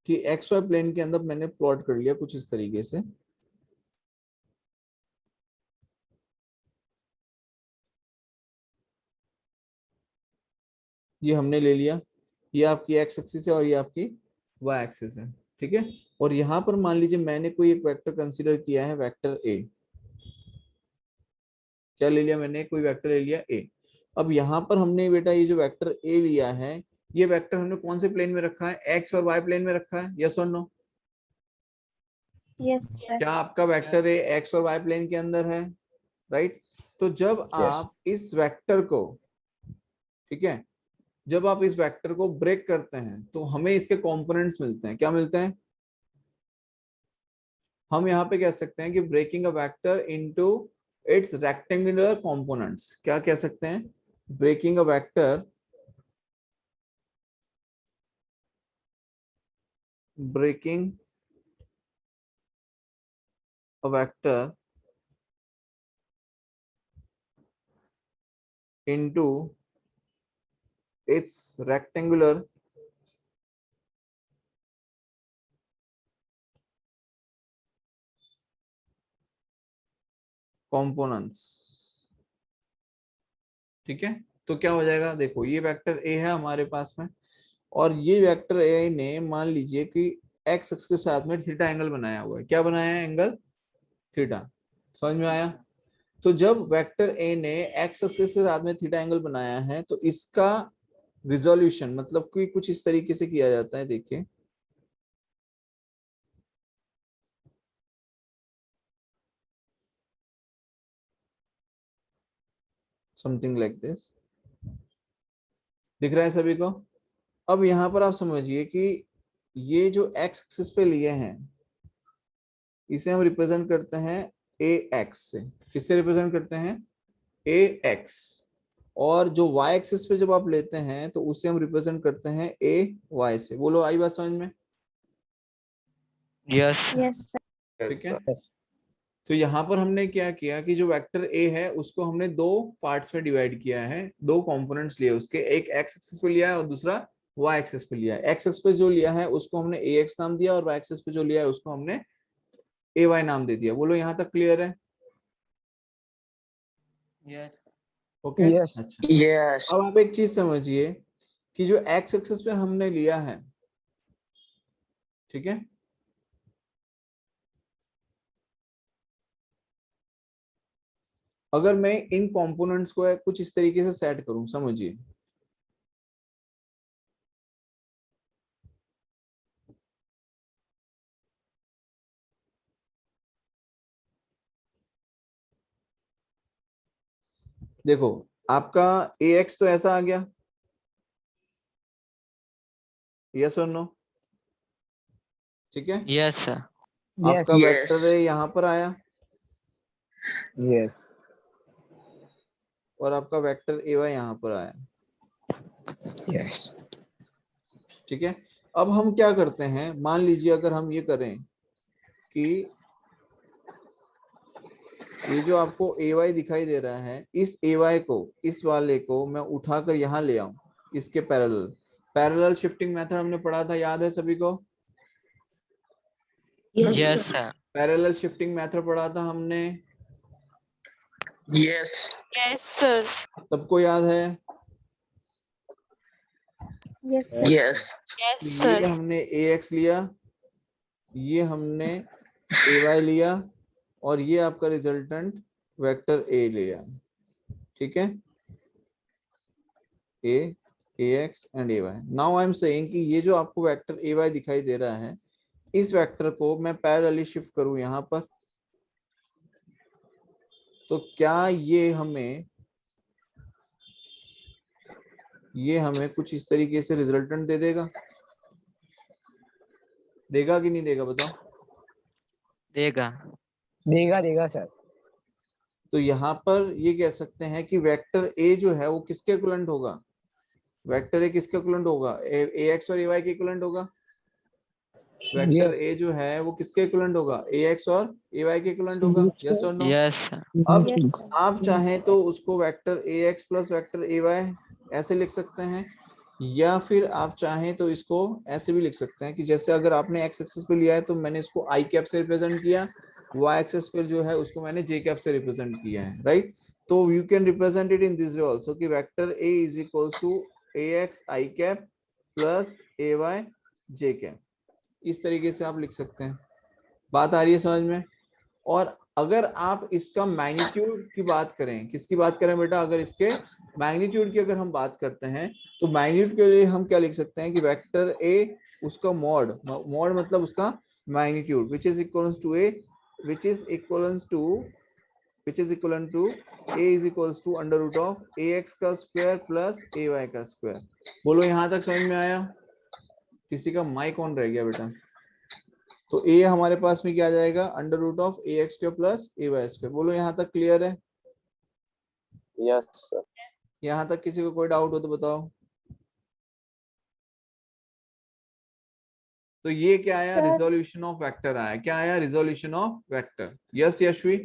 कि एक्स वाई प्लेन के अंदर मैंने प्लॉट कर लिया कुछ इस तरीके से, ये हमने ले लिया, ये आपकी एक्स एक्सिस है और ये आपकी वाई एक्सिस है, ठीक है। और यहाँ पर मान लीजिए मैंने कोई एक वेक्टर कंसीडर किया है, वेक्टर ए, क्या ले लिया मैंने, कोई वेक्टर ले लिया ए। अब यहाँ पर हमने बेटा ये जो वेक्टर ए लिया है, ये वेक्टर हमने कौन से प्लेन में रखा है, एक्स और वाई प्लेन में रखा है, यस और नो? Yes sir. क्या आपका वेक्टर ए एक्स और वाई प्लेन के अंदर है, राइट? तो जब आप इस वेक्टर को, ठीक है, जब आप इस वेक्टर को ब्रेक करते हैं तो हमें इसके कंपोनेंट्स मिलते हैं, क्या मिलते हैं? हम यहाँ पे कह सकते हैं कि breaking a vector into its rectangular components, क्या कह सकते हैं? Breaking a vector, breaking a vector into its rectangular components, ठीक है। तो क्या हो जाएगा, देखो ये वेक्टर ए है हमारे पास में, और ये वेक्टर ए ने मान लीजिए कि एक्स एक्स के साथ में थीटा एंगल बनाया हुआ है, क्या बनाया है, एंगल थीटा, समझ में आया? तो जब वेक्टर ए ने एक्स एक्सिस के साथ में थीटा एंगल बनाया है तो इसका रिजोल्यूशन मतलब कि कुछ इस तरीके से किया जाता है, देखिए समथिंग लाइक दिस, दिख रहा है सभी को? अब यहाँ पर आप समझिए कि ये जो एक्स एक्सिस पे लिए हैं इसे हम रिप्रेजेंट करते हैं ए एक्स से, किससे रिप्रेजेंट करते हैं, ए एक्स, और जो वाई एक्सिस पे जब आप लेते हैं तो उसे हम रिप्रेजेंट करते हैं ए वाई से। बोलो आई बात समझ में? Yes yes sir. ठीक है। तो यहाँ पर हमने क्या किया कि जो वेक्टर ए है उसको हमने दो पार्ट्स में डिवाइड किया है, दो कंपोनेंट्स लिए उसके, एक एक्स एक्सिस पे लिया है और दूसरा वाई एक्सिस पे लिया है। एक्स एक्सिस पे जो लिया है उसको हमने ए एक्स नाम दिया और वाई एक्सिस पे जो लिया है उसको हमने ए वाई नाम दे दिया। बोलो यहाँ तक क्लियर है? यस ओके यस अच्छा। यस अब आप एक चीज समझिए कि जो एक्स एक्सिस पे हमने लिया है, ठीक है, अगर मैं इन कंपोनेंट्स को कुछ इस तरीके से सेट करूं, समझिए देखो आपका ए एक्स तो ऐसा आ गया, यस और नो? ठीक है। यस सर यस आपका वेक्टर ए यहाँ पर आया यस और आपका वेक्टर ए वाई यहाँ पर आया, यस ठीक है। अब हम क्या करते हैं, मान लीजिए अगर हम ये करें कि ये जो आपको ए वाई दिखाई दे रहा है, इस ए वाई को, इस वाले को मैं उठाकर यहाँ ले आऊं इसके पैरेलल, पैरेलल शिफ्टिंग मेथड हमने पढ़ा था, याद है सभी को? Yes sir parallel shifting method पढ़ा था हमने, यस यस सर। सबको याद है? Yes sir. यस यस ये सर। हमने ए एक्स लिया, ये हमने ए वाई लिया और ये आपका रिजल्टेंट वेक्टर ए लिया, ठीक है, A X and A Y. Now I am saying कि ये जो आपको वेक्टर ए वाई दिखाई दे रहा है, इस वेक्टर को मैं पैरेलली शिफ्ट करूं यहाँ पर, तो क्या ये हमें कुछ इस तरीके से रिजल्टेंट दे देगा, देगा कि नहीं देगा बताओ? देगा देगा देगा सर। तो यहाँ पर ये कह सकते हैं कि वेक्टर ए जो है वो किसके इक्विवेलेंट होगा, वेक्टर ए किसके इक्विवेलेंट होगा? ए एक्स और ए वाई के इक्विवेलेंट होगा। Vector Yes. ए जो है वो किसके इक्विवेलेंट होगा? ए एक्स और ए वाई के इक्विवेलेंट होगा। यस और नो? Yes, sir. अब Yes, sir. आप चाहें तो उसको vector A X plus vector A Y ऐसे लिख सकते हैं, या फिर आप चाहें तो इसको ऐसे भी लिख सकते हैं कि जैसे अगर आपने एक्स एक्सिस पे लिया है तो मैंने इसको आई कैप से रिप्रेजेंट किया, वाई एक्सिस पे जो है उसको मैंने जे कैप से रिप्रेजेंट किया है, राइट? तो you can represent it in this way also कि vector A is equals to A X I cap plus A Y J cap. इस तरीके से आप लिख सकते हैं। बात आ रही है समझ में? और अगर आप इसका मैग्नीट्यूड की बात करें, किसकी बात करें बेटा? अगर इसके मैग्नीट्यूड की अगर हम बात करते हैं तो मैग्नीट्यूड के लिए हम क्या लिख सकते हैं कि वेक्टर ए उसका मॉड, मॉड मतलब उसका magnitude, which is equivalent to a, which is equivalent to a is equals to under root of ax का स्क्वायर प्लस ay का स्क्वायर। बोलो यहाँ तक समझ में आया? किसी का माइक ऑन रह गया बेटा? तो a हमारे पास में क्या आ जाएगा? Under root of A X square plus A Y square. बोलो यहाँ तक क्लियर है? Yes sir. यहाँ तक किसी को कोई डाउट हो तो बताओ। तो ये क्या आया? Sir. रिजोल्यूशन ऑफ वेक्टर आया। क्या आया? Resolution of vector. Yes Yashvi?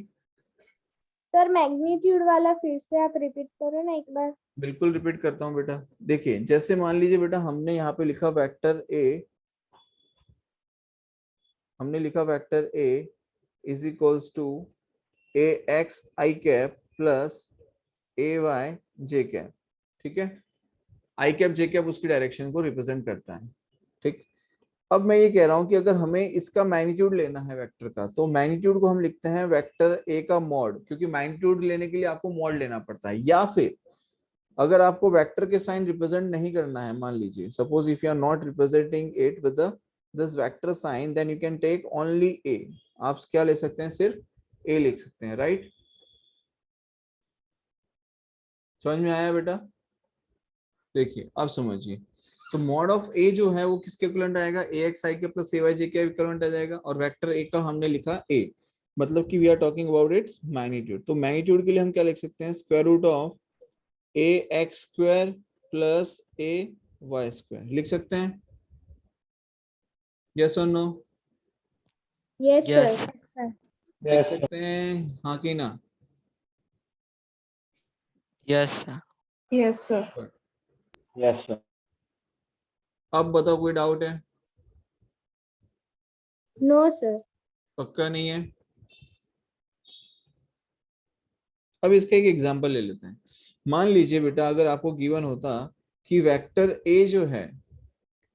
Sir magnitude वाला फिर से आप रिपीट करो ना एक बार। बिल्कुल रिपीट करता हूँ बेटा। देखिए जैसे मान लीजिए बेटा हमने यहाँ पे लिखा वेक्टर ए, हमने लिखा vector A is equals to A X I cap plus A Y J cap, ठीक है? आई कैप जे कैप उसकी डायरेक्शन को रिप्रेजेंट करता है, ठीक? अब मैं ये कह रहा हूं कि अगर हमें इसका मैग्नीट्यूड लेना है वेक्टर का, तो मैग्नीट्यूड को हम लिखते हैं वेक्टर ए का मॉड, क्योंकि मैग्नीट्यूड लेने के लिए आपको मॉड लेना पड़ता है। या फिर अगर आपको वेक्टर के साइन रिप्रेजेंट नहीं करना है, मान लीजिए suppose if you are not representing it with this vector sign, then you can take only A. आप क्या ले सकते हैं? सिर्फ ए लिख सकते हैं, राइट? समझ में आया बेटा? देखिए अब समझिए, तो मॉड ऑफ ए जो है वो किसके इक्विवेलेंट आएगा? ए एक्स आई के प्लस ए वाई जे के इक्विवेलेंट आ जाएगा। और वेक्टर ए का हमने लिखा ए, मतलब कि we are talking about its magnitude. तो मैग्नीट्यूड के लिए हम क्या लिख सकते हैं? Square root of A X square plus A Y square लिख सकते हैं। यस और नो? Yes Yes. सर। लिख सकते हैं हाँ कि ना? Yes, sir. Yes, sir. Yes sir. अब बताओ कोई डाउट है? No sir. पक्का नहीं है? अब इसका एक एग्जांपल ले लेते हैं। मान लीजिए बेटा अगर आपको गिवन होता कि वेक्टर ए जो है,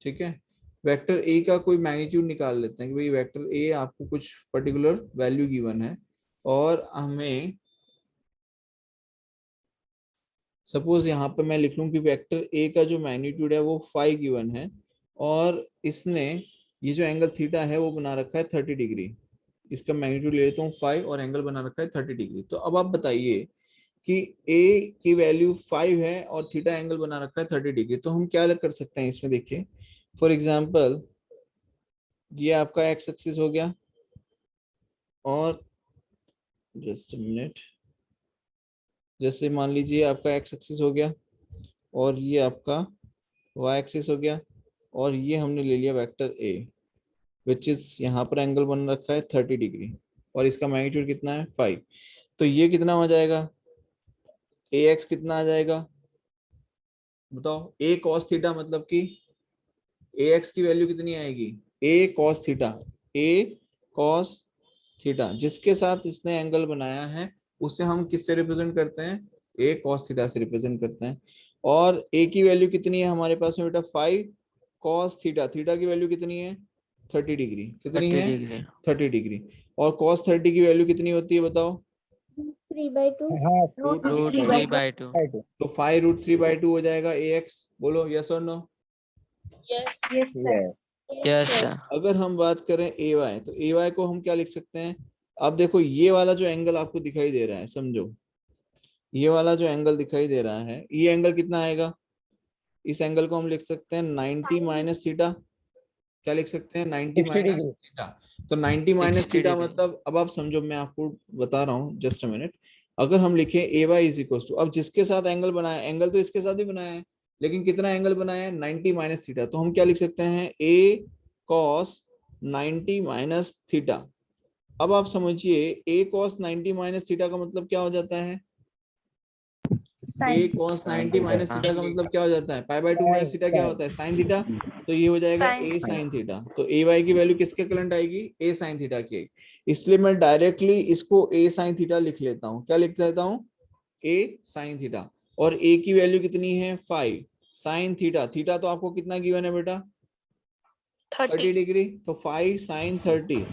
ठीक है, वेक्टर ए का कोई मैग्नीट्यूड निकाल लेते हैं कि भाई वेक्टर ए आपको कुछ पर्टिकुलर वैल्यू गिवन है और हमें सपोज यहाँ पे मैं लिख लूं कि वेक्टर ए का जो मैग्नीट्यूड है वो 5 गिवन है और इसने ये जो एंगल थीटा है वो बना रखा है 30 डिग्री। इसका मैग्नीट्यूड ले लेता हूँ 5 और एंगल बना रखा है 30 डिग्री। तो अब आप बताइए कि ए की वैल्यू 5 है और थीटा एंगल बना रखा है 30 डिग्री, तो हम क्या कर सकते हैं इसमें? देखिए फॉर एग्जाम्पल ये आपका एक्स एक्सिस हो गया और जस्ट मिनट, जैसे मान लीजिए आपका एक्स एक्सिस हो गया और ये आपका वाई एक्सिस हो गया और ये हमने ले लिया वेक्टर ए विच इज यहाँ पर एंगल बन रखा है 30 डिग्री और इसका मैग्नीट्यूड कितना है 5। तो ये कितना हो जाएगा? ए एक्स कितना आ जाएगा बताओ? ए कॉस थीटा, मतलब कि ए एक्स की वैल्यू कितनी आएगी? ए कॉस थीटा, ए कॉस थीटा जिसके साथ इसने एंगल बनाया है उसे हम किससे रिप्रेजेंट करते हैं? ए कॉस थीटा से रिप्रेजेंट करते हैं। और ए की वैल्यू कितनी है हमारे पास में बेटा? 5 कॉस थीटा, थीटा की वैल्यू कितनी है? 30 डिग्री। कितनी 30 है? degree. 30 डिग्री। और कॉस 30 की वैल्यू कितनी होती है बताओ? 3/2। हाँ Root 3/2. तो 5√3/2 हो जाएगा ए एक्स। बोलो यस और no? Yes, sir. Yes, sir. अगर हम बात करें ए वाई, तो ए वाई को हम क्या लिख सकते हैं? अब देखो ये वाला जो एंगल आपको दिखाई दे रहा है, समझो ये वाला जो एंगल दिखाई दे रहा है, ये एंगल कितना आएगा? इस एंगल को हम लिख सकते हैं 90 माइनस थीटा। क्या लिख सकते हैं? 90 माइनस थीटा। तो 90 माइनस 60 थीटा डिग्री। मतलब, अब आप समझो, मैं आपको बता रहा हूँ, जस्ट अ मिनट। अगर हम लिखें ए वाई इज इक्वल टू, अब जिसके साथ एंगल बनाया, एंगल तो इसके साथ ही बनाया है, लेकिन कितना एंगल बनाया है 90 माइनस थीटा, तो हम क्या लिख सकते हैं a cos 90 माइनस थीटा। अब आप समझिए a cos 90 माइनस थीटा का मतलब क्या हो जाता है, a cos 90 माइनस थीटा का मतलब क्या हो जाता है, पाई बाय 2 माइनस थीटा क्या होता है sin थीटा, तो ये हो जाएगा a sin थीटा। तो a y की वैल्यू किसके इक्विवेलेंट आएगी, a sin थीटा की। इसलिए मैं डायरेक्टली इसको a sin थीटा लिख लेता हूँ, क्या लिख लेता हूँ, a sin थीटा। और a की वैल्यू कितनी है 5 sin थीटा, थीटा तो आपको कितना गिवन है बेटा 30 डिग्री, तो 5 sin 30।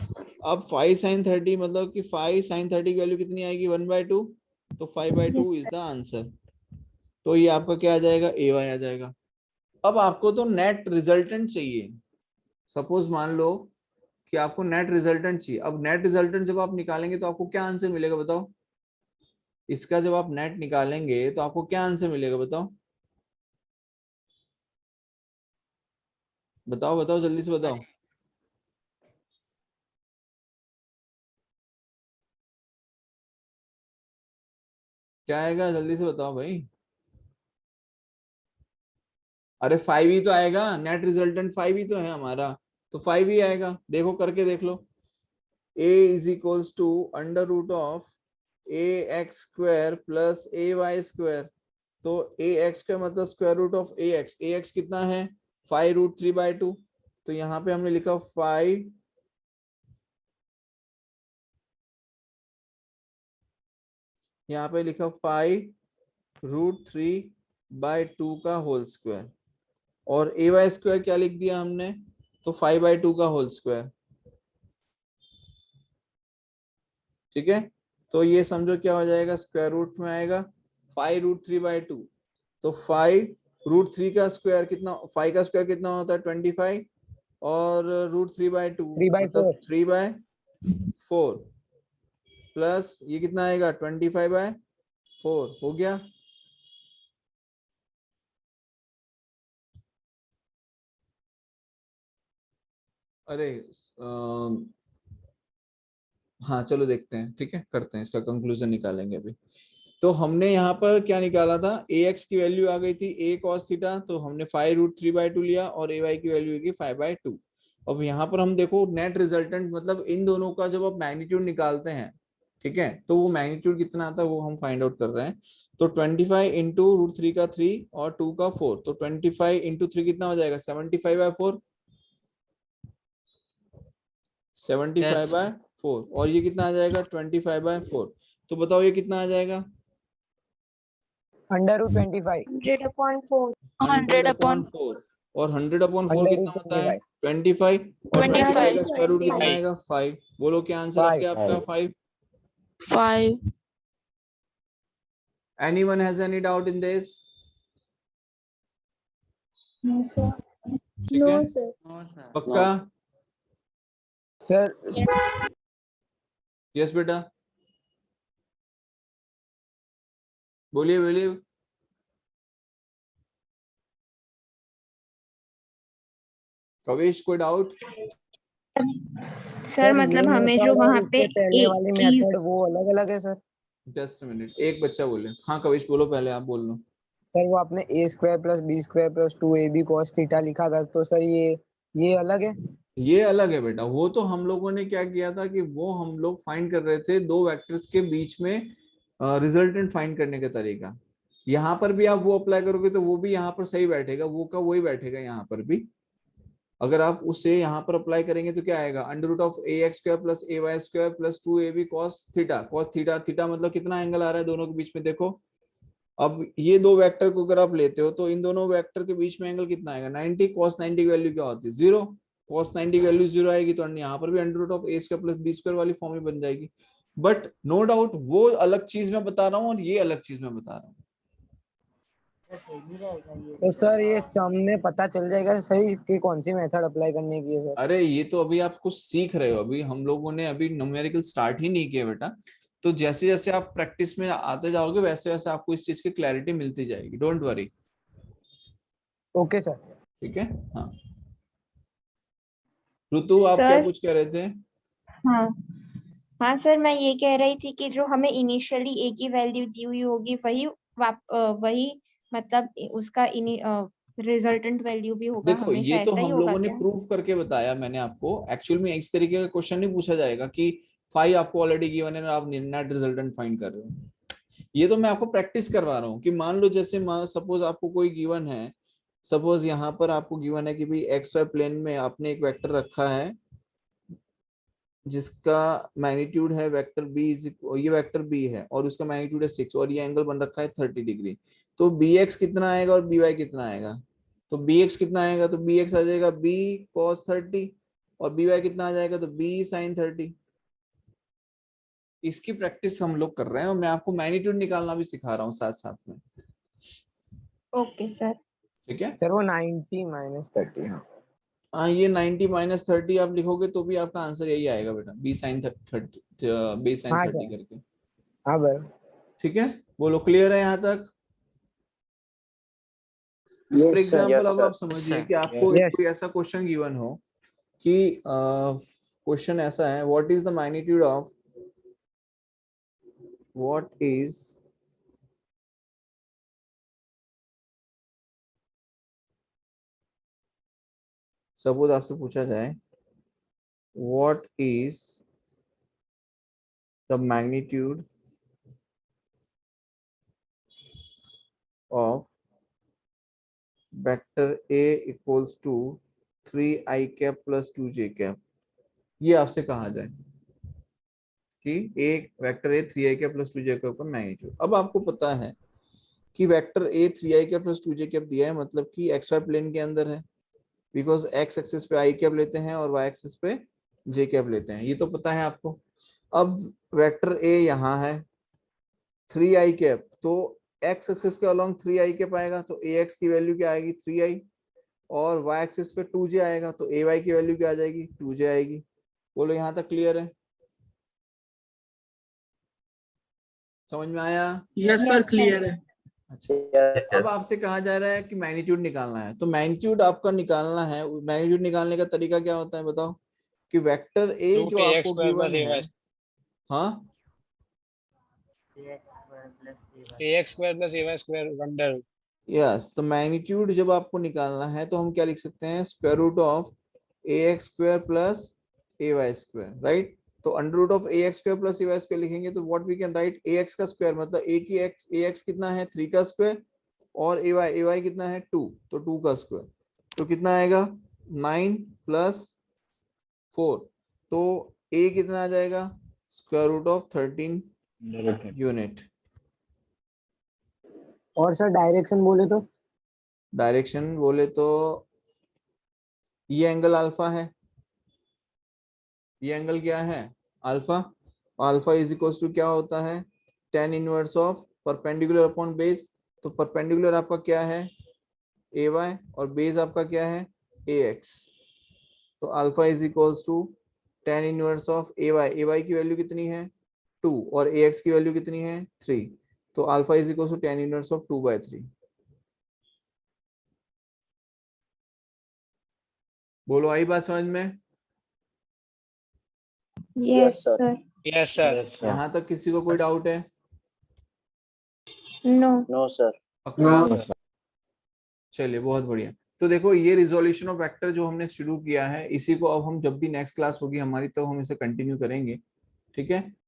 अब 5 sin 30 मतलब कि 5 sin 30 की वैल्यू कितनी आएगी 1/2, तो 5/2 इज द आंसर। तो ये आपका क्या आ जाएगा ए वाई आ जाएगा। अब आपको तो नेट रिजल्टेंट चाहिए, सपोज मान लो कि आपको नेट रिजल्टेंट चाहिए। अब नेट रिजल्टेंट जब आप निकालेंगे तो आपको क्या आंसर मिलेगा बताओ, इसका जब आप नेट निकालेंगे तो आपको क्या आंसर मिलेगा बताओ, बताओ बताओ जल्दी से बताओ, क्या आएगा जल्दी से बताओ भाई। अरे 5 ही तो आएगा, नेट रिजल्टेंट 5 ही तो है हमारा, तो 5 ही आएगा। देखो करके देख लो, a is equals to under root of ax square plus ay square. तो ax स्क्वायर मतलब स्क्वायर रूट ऑफ ax कितना है 5√3/2। तो यहाँ पे हमने लिखा 5 यहाँ पे लिखा 5√3/2 का होल स्क्वायर, और ay स्क्वायर क्या लिख दिया हमने, तो 5/2 का होल स्क्वायर। ठीक है, तो ये समझो क्या हो जाएगा, स्क्वायर रूट में आएगा 5√3/2। तो 5√3 का स्क्वायर कितना, 5 का स्क्वायर कितना होता है 25, और √3/2 मतलब 3/4 प्लस ये कितना आएगा 25/4 हो गया। अरे हाँ चलो देखते हैं, ठीक है करते हैं, इसका कंक्लूजन निकालेंगे अभी। तो हमने यहाँ पर क्या निकाला था, ax की वैल्यू आ गई थी a cos थीटा, तो हमने 5√3/2 लिया, और ay की वैल्यू होगी 5/2। अब यहाँ पर हम देखो नेट रिजल्टेंट मतलब इन दोनों का जब आप मैग्नीट्यूड निकालते हैं, ठीक है, तो वो मैग्नीट्यूड कितना आता है वो हम फाइंड आउट कर रहे हैं। तो 25 इंटू √3 का 3 और 2 का 4, तो 25 इंटू 3 कितना हो जाएगा 75/4, 75/4, और ये कितना आ जाएगा 25/4। तो बताओ ये कितना आ जाएगा, √25 100/4 100/4, और 100/4 कितना होता है 25, और 25 का स्क्वायर रूट कितना आएगा 5। बोलो क्या आंसर आ गया आपका 5। 5 Anyone has any doubt in this? No sir ठीक नो है सर। पक्का, सर यस बेटा बोलिए बोलिए। कविश कोई डाउट, सर मतलब हमें जो वहाँ पे पहले एक वाली की मेथड वो अलग अलग है सर। जस्ट मिनट, एक बच्चा बोले, हाँ कविश बोलो पहले, आप बोल लो। सर वो आपने a square plus b square plus 2ab cos theta लिखा था, तो सर ये अलग है। ये अलग है बेटा, वो तो हम लोगों ने क्या किया था कि वो हम लोग फाइंड कर रहे थे दो वेक्टर्स के बीच में रिजल्टेंट फाइंड करने का तरीका। यहाँ पर भी आप वो अप्लाई करोगे तो वो भी यहाँ पर सही बैठेगा, वो का वही बैठेगा यहाँ पर भी। अगर आप उसे यहाँ पर अप्लाई करेंगे तो क्या आएगा, under root of ax square plus ay square plus 2ab cos theta, theta मतलब कितना एंगल आ रहा है दोनों के बीच में देखो। अब ये दो वेक्टर को अगर आप लेते हो तो इन दोनों वेक्टर के बीच में एंगल कितना आएगा 90, cos 90 की वैल्यू क्या होती है 0, cos 90 की वैल्यू 0 आएगी, तो यहाँ पर भी under root of a square plus b square वाली फॉर्म में बन जाएगी। बट नो डाउट वो अलग चीज मैं बता रहा हूँ और ये अलग चीज मैं बता रहा हूँ। तो सर ये सामने पता चल जाएगा सही कि कौन सी मेथड अप्लाई करने की है सर। अरे ये तो अभी आप कुछ सीख रहे हो, अभी हम लोगों ने अभी न्यूमेरिकल स्टार्ट ही नहीं किया बेटा। तो जैसे जैसे आप प्रैक्टिस में आते जाओगे वैसे वैसे आपको इस चीज की क्लैरिटी मिलती जाएगी, डोंट वरी। Okay sir. ठीक है, हाँ ऋतु आप क्या सर कुछ कह रहे थे। हाँ हाँ सर मैं ये कह रही थी कि जो हमें इनिशियली a की वैल्यू दी हुई होगी वही मतलब उसका रिजल्टेंट वैल्यू भी होगा, देखो हमेशा ये तो ऐसा ही हम होगा लोगों ने क्या? प्रूव करके बताया, मैंने आपको एक्चुअल में इस तरीके का क्वेश्चन नहीं पूछा जाएगा कि 5 आपको ऑलरेडी गिवन है और आप नेट रिजल्टेंट फाइंड कर रहे हो। ये तो मैं आपको प्रैक्टिस करवा रहा हूँ कि मान लो जैसे सपोज आपको कोई गिवन है, सपोज यहाँ पर आपको गिवन है कि भाई एक्स वाई प्लेन में आपने एक वेक्टर रखा है जिसका मैग्नीट्यूड है वेक्टर बी इज, ये वेक्टर बी है और उसका मैग्नीट्यूड है 6 और ये एंगल बन रखा है 30 डिग्री। तो बी एक्स कितना आएगा और बी वाई कितना आएगा? तो बी एक्स कितना आएगा? तो बी एक्स आ जाएगा बी कॉस 30 और बी वाई कितना आ जाएगा? तो बी साइन 30। इसकी प्रैक्टिस हम लोग कर रहे हैं और मैं आपको मैग्नीट्यूड निकालना भी सिखा रहा हूँ साथ साथ में। Okay sir. ठीक है सर वो 90 माइनस 30। हाँ, ये 90 माइनस 30 आप लिखोगे तो भी आपका आंसर यही आएगा बेटा, बी साइन 30, बी साइन हाँ 30 सर, करके। हाँ सर, ठीक है, बोलो क्लियर है यहाँ तक? For yes sir, example Yes, अब sir. आप समझिए sir. कि आपको Yes. कोई ऐसा क्वेश्चन गिवन हो कि क्वेश्चन ऐसा है, what is the magnitude of, what is suppose आपसे पूछा जाए what is the magnitude of vector a equals to 3i cap plus 2j cap. ये आपसे कहा जाए कि एक vector A 3i cap plus 2j cap का मैग्नीट्यूड। अब आपको पता है कि vector A 3i cap plus 2j cap दिया है, मतलब कि एक्स वाई प्लेन के अंदर है, बिकॉज एक्स एक्सिस पे आई कैप लेते हैं और वाई एक्सिस पे जे कैप लेते हैं, ये तो पता है आपको। अब वेक्टर ए यहाँ है 3i कैप, तो एक्स एक्सिस के अलोंग 3i कैप आएगा, तो ए एक्स की वैल्यू क्या आएगी 3i, और वाई एक्सिस पे 2j आएगा तो ए वाई की वैल्यू क्या आ जाएगी 2j आएगी। बोलो यहाँ तक क्लियर है? समझ में आया? यस सर, क्लियर है। अच्छा, Yes, अब yes. आपसे कहा जा रहा है कि मैग्नीट्यूड निकालना है, तो मैग्नीट्यूड आपका निकालना है, मैग्नीट्यूड निकालने का तरीका क्या होता है बताओ? कि वेक्टर ए जो आपको गिवन है, हाँ ax square plus ay square under yes, तो मैग्नीट्यूड जब आपको निकालना है तो हम क्या लिख सकते हैं, square root of A X square plus A Y square, right. तो under root of A X square plus A Y square लिखेंगे तो what we can write, A X का स्क्वायर मतलब ए एक्स कितना है 3 का स्क्वायर, और A Y कितना है 2, तो 2 का स्क्वायर, तो कितना आएगा 9 प्लस 4, तो ए कितना आ जाएगा स्क्वायर रूट ऑफ 13 यूनिट। और सर डायरेक्शन बोले तो? डायरेक्शन बोले तो ये एंगल अल्फा है, ये एंगल क्या है alpha, alpha is equal to क्या होता है tan inverse of perpendicular upon base, तो परपेंडिकुलर आपका क्या है ए वाई और बेस आपका क्या है ए एक्स, तो alpha is equal to tan inverse of A Y की वैल्यू कितनी है 2 और ए एक्स की वैल्यू कितनी है 3, तो alpha is equal to tan inverse of 2/3। बोलो आई बात समझ में? Yes sir. Sir. yes sir. Yes, sir. यहाँ तक किसी को कोई डाउट है? नो। No, sir. पक्का? चलिए बहुत बढ़िया। तो देखो ये रिजोल्यूशन ऑफ वेक्टर जो हमने शुरू किया है, इसी को अब हम जब भी नेक्स्ट क्लास होगी हमारी तो हम इसे कंटिन्यू करेंगे, ठीक है।